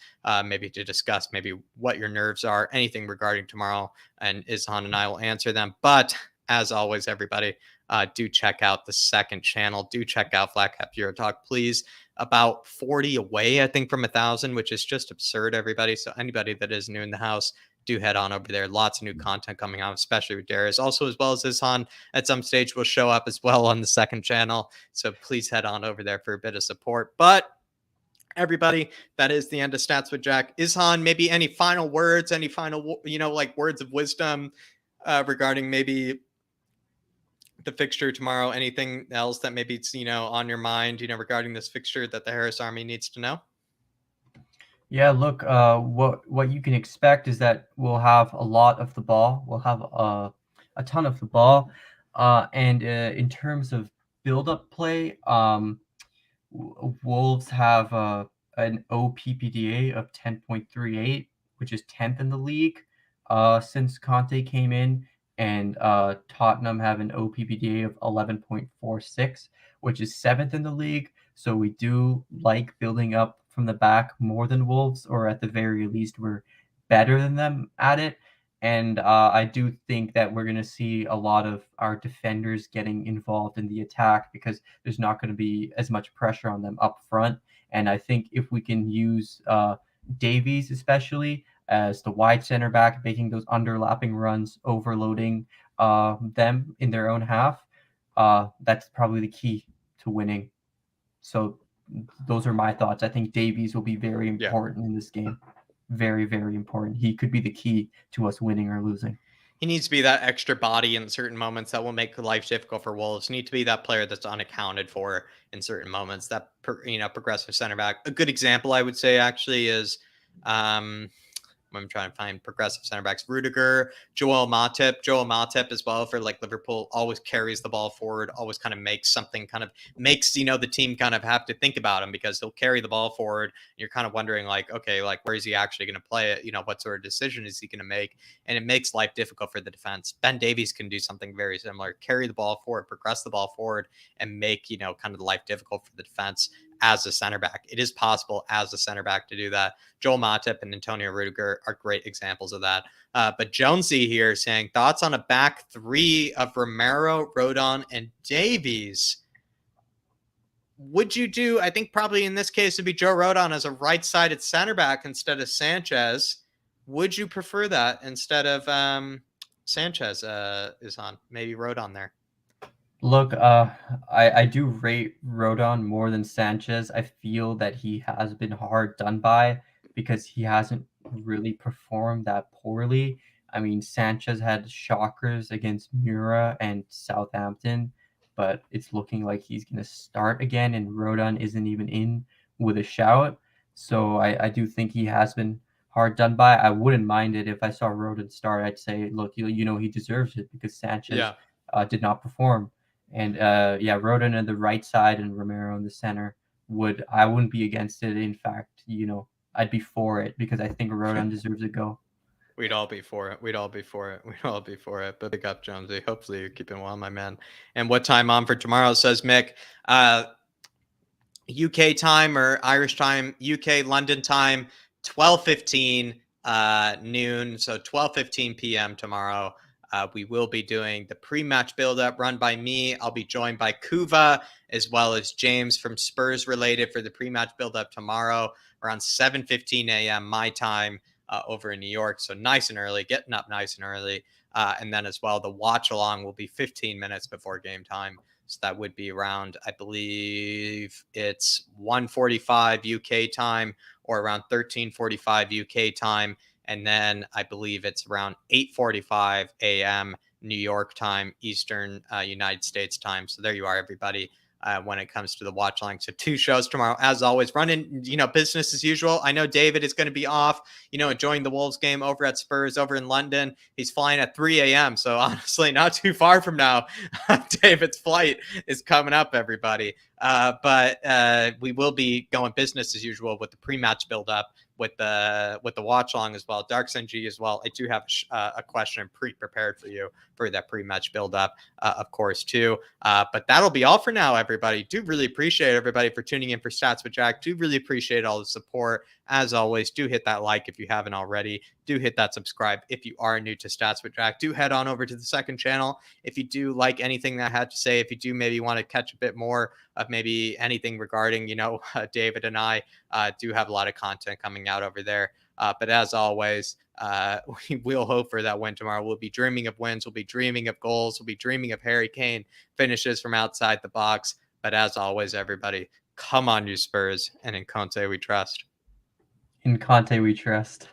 maybe to discuss maybe what your nerves are, anything regarding tomorrow, and Izhan and I will answer them. But as always, everybody, do check out the second channel. Do check out flatcapeurotalk, please. About 40 away, I think, from 1,000, which is just absurd, everybody. So anybody that is new in the house, do head on over there. Lots of new content coming out, especially with Darius. Also, as well as Izhan, at some stage will show up as well on the second channel. So please head on over there for a bit of support. But everybody, that is the end of Stats with Jack. Izhan, maybe any final words, any final, like words of wisdom regarding maybe the fixture tomorrow, anything else that maybe it's, on your mind, regarding this fixture that the Harris Army needs to know? Yeah, look, what you can expect is that we'll have a lot of the ball. We'll have a ton of the ball. And in terms of build-up play, Wolves have an OPPDA of 10.38, which is 10th in the league since Conte came in. And Tottenham have an OPPDA of 11.46, which is 7th in the league. So we do like building up from the back more than Wolves, or at the very least, we're better than them at it. And I do think that we're going to see a lot of our defenders getting involved in the attack because there's not going to be as much pressure on them up front. And I think if we can use Davies, especially as the wide center back, making those underlapping runs, overloading them in their own half. That's probably the key to winning. So those are my thoughts. I think Davies will be very Yeah. important in this game. Very, very important. He could be the key to us winning or losing. He needs to be that extra body in certain moments that will make life difficult for Wolves. Need to be that player that's unaccounted for in certain moments. That progressive center back. A good example, I would say, actually, is um, I'm trying to find progressive center backs. Rudiger, Joel Matip. Joel Matip as well for like Liverpool always carries the ball forward, always kind of makes something, kind of makes, the team kind of have to think about him because he'll carry the ball forward. You're kind of wondering like, okay, like where is he actually going to play it? What sort of decision is he going to make? And it makes life difficult for the defense. Ben Davies can do something very similar, carry the ball forward, progress the ball forward, and make, kind of the life difficult for the defense as a center back. It is possible as a center back to do that. Joel Matip and Antonio Rudiger are great examples of that. But Jonesy here saying thoughts on a back three of Romero, Rodon, and Davies. Would you do, I think probably in this case it'd be Joe Rodon as a right-sided center back instead of Sanchez. Would you prefer that instead of Sanchez is on? Maybe Rodon there. Look, I do rate Rodon more than Sanchez. I feel that he has been hard done by because he hasn't really performed that poorly. I mean, Sanchez had shockers against Moura and Southampton, but it's looking like he's going to start again, and Rodon isn't even in with a shout. So I do think he has been hard done by. I wouldn't mind it if I saw Rodon start. I'd say, look, he deserves it because Sanchez Yeah. did not perform. And yeah, Rodon on the right side and Romero in the center I wouldn't be against it. In fact, I'd be for it because I think Rodon deserves a go. We'd all be for it. We'd all be for it. We'd all be for it. But big up, Jonesy. Hopefully you're keeping well, my man. And what time on for tomorrow, says Mick? UK time or Irish time, UK London time, 12:15 noon. So 12:15 p.m. tomorrow. We will be doing the pre-match build-up run by me. I'll be joined by Kuva as well as James from Spurs Related for the pre-match build-up tomorrow around 7:15 a.m. my time over in New York. So nice and early, getting up nice and early. And then as well, the watch along will be 15 minutes before game time. So that would be around, I believe it's 1:45 UK time or around 13:45 UK time. And then I believe it's around 8:45 a.m. New York time, Eastern United States time. So there you are, everybody. When it comes to the watch line. So 2 shows tomorrow, as always, running, business as usual. I know David is going to be off, enjoying the Wolves game over at Spurs over in London. He's flying at 3 a.m. So honestly, not too far from now, David's flight is coming up, everybody. But we will be going business as usual with the pre-match build-up, with the watch along as well. Dark G as well. I do have a question pre-prepared for you for that pre-match build-up, of course, too. But that'll be all for now, everybody. Do really appreciate everybody for tuning in for Stats with Jack. Do really appreciate all the support. As always, do hit that like if you haven't already. Do hit that subscribe if you are new to Stats with Jack. Do head on over to the second channel if you do like anything that I had to say. If you do maybe want to catch a bit more of maybe anything regarding, David and I do have a lot of content coming out over there. But as always, we will hope for that win tomorrow. We'll be dreaming of wins. We'll be dreaming of goals. We'll be dreaming of Harry Kane finishes from outside the box. But as always, everybody, come on, you Spurs, and in Conte we trust. In Conte we trust.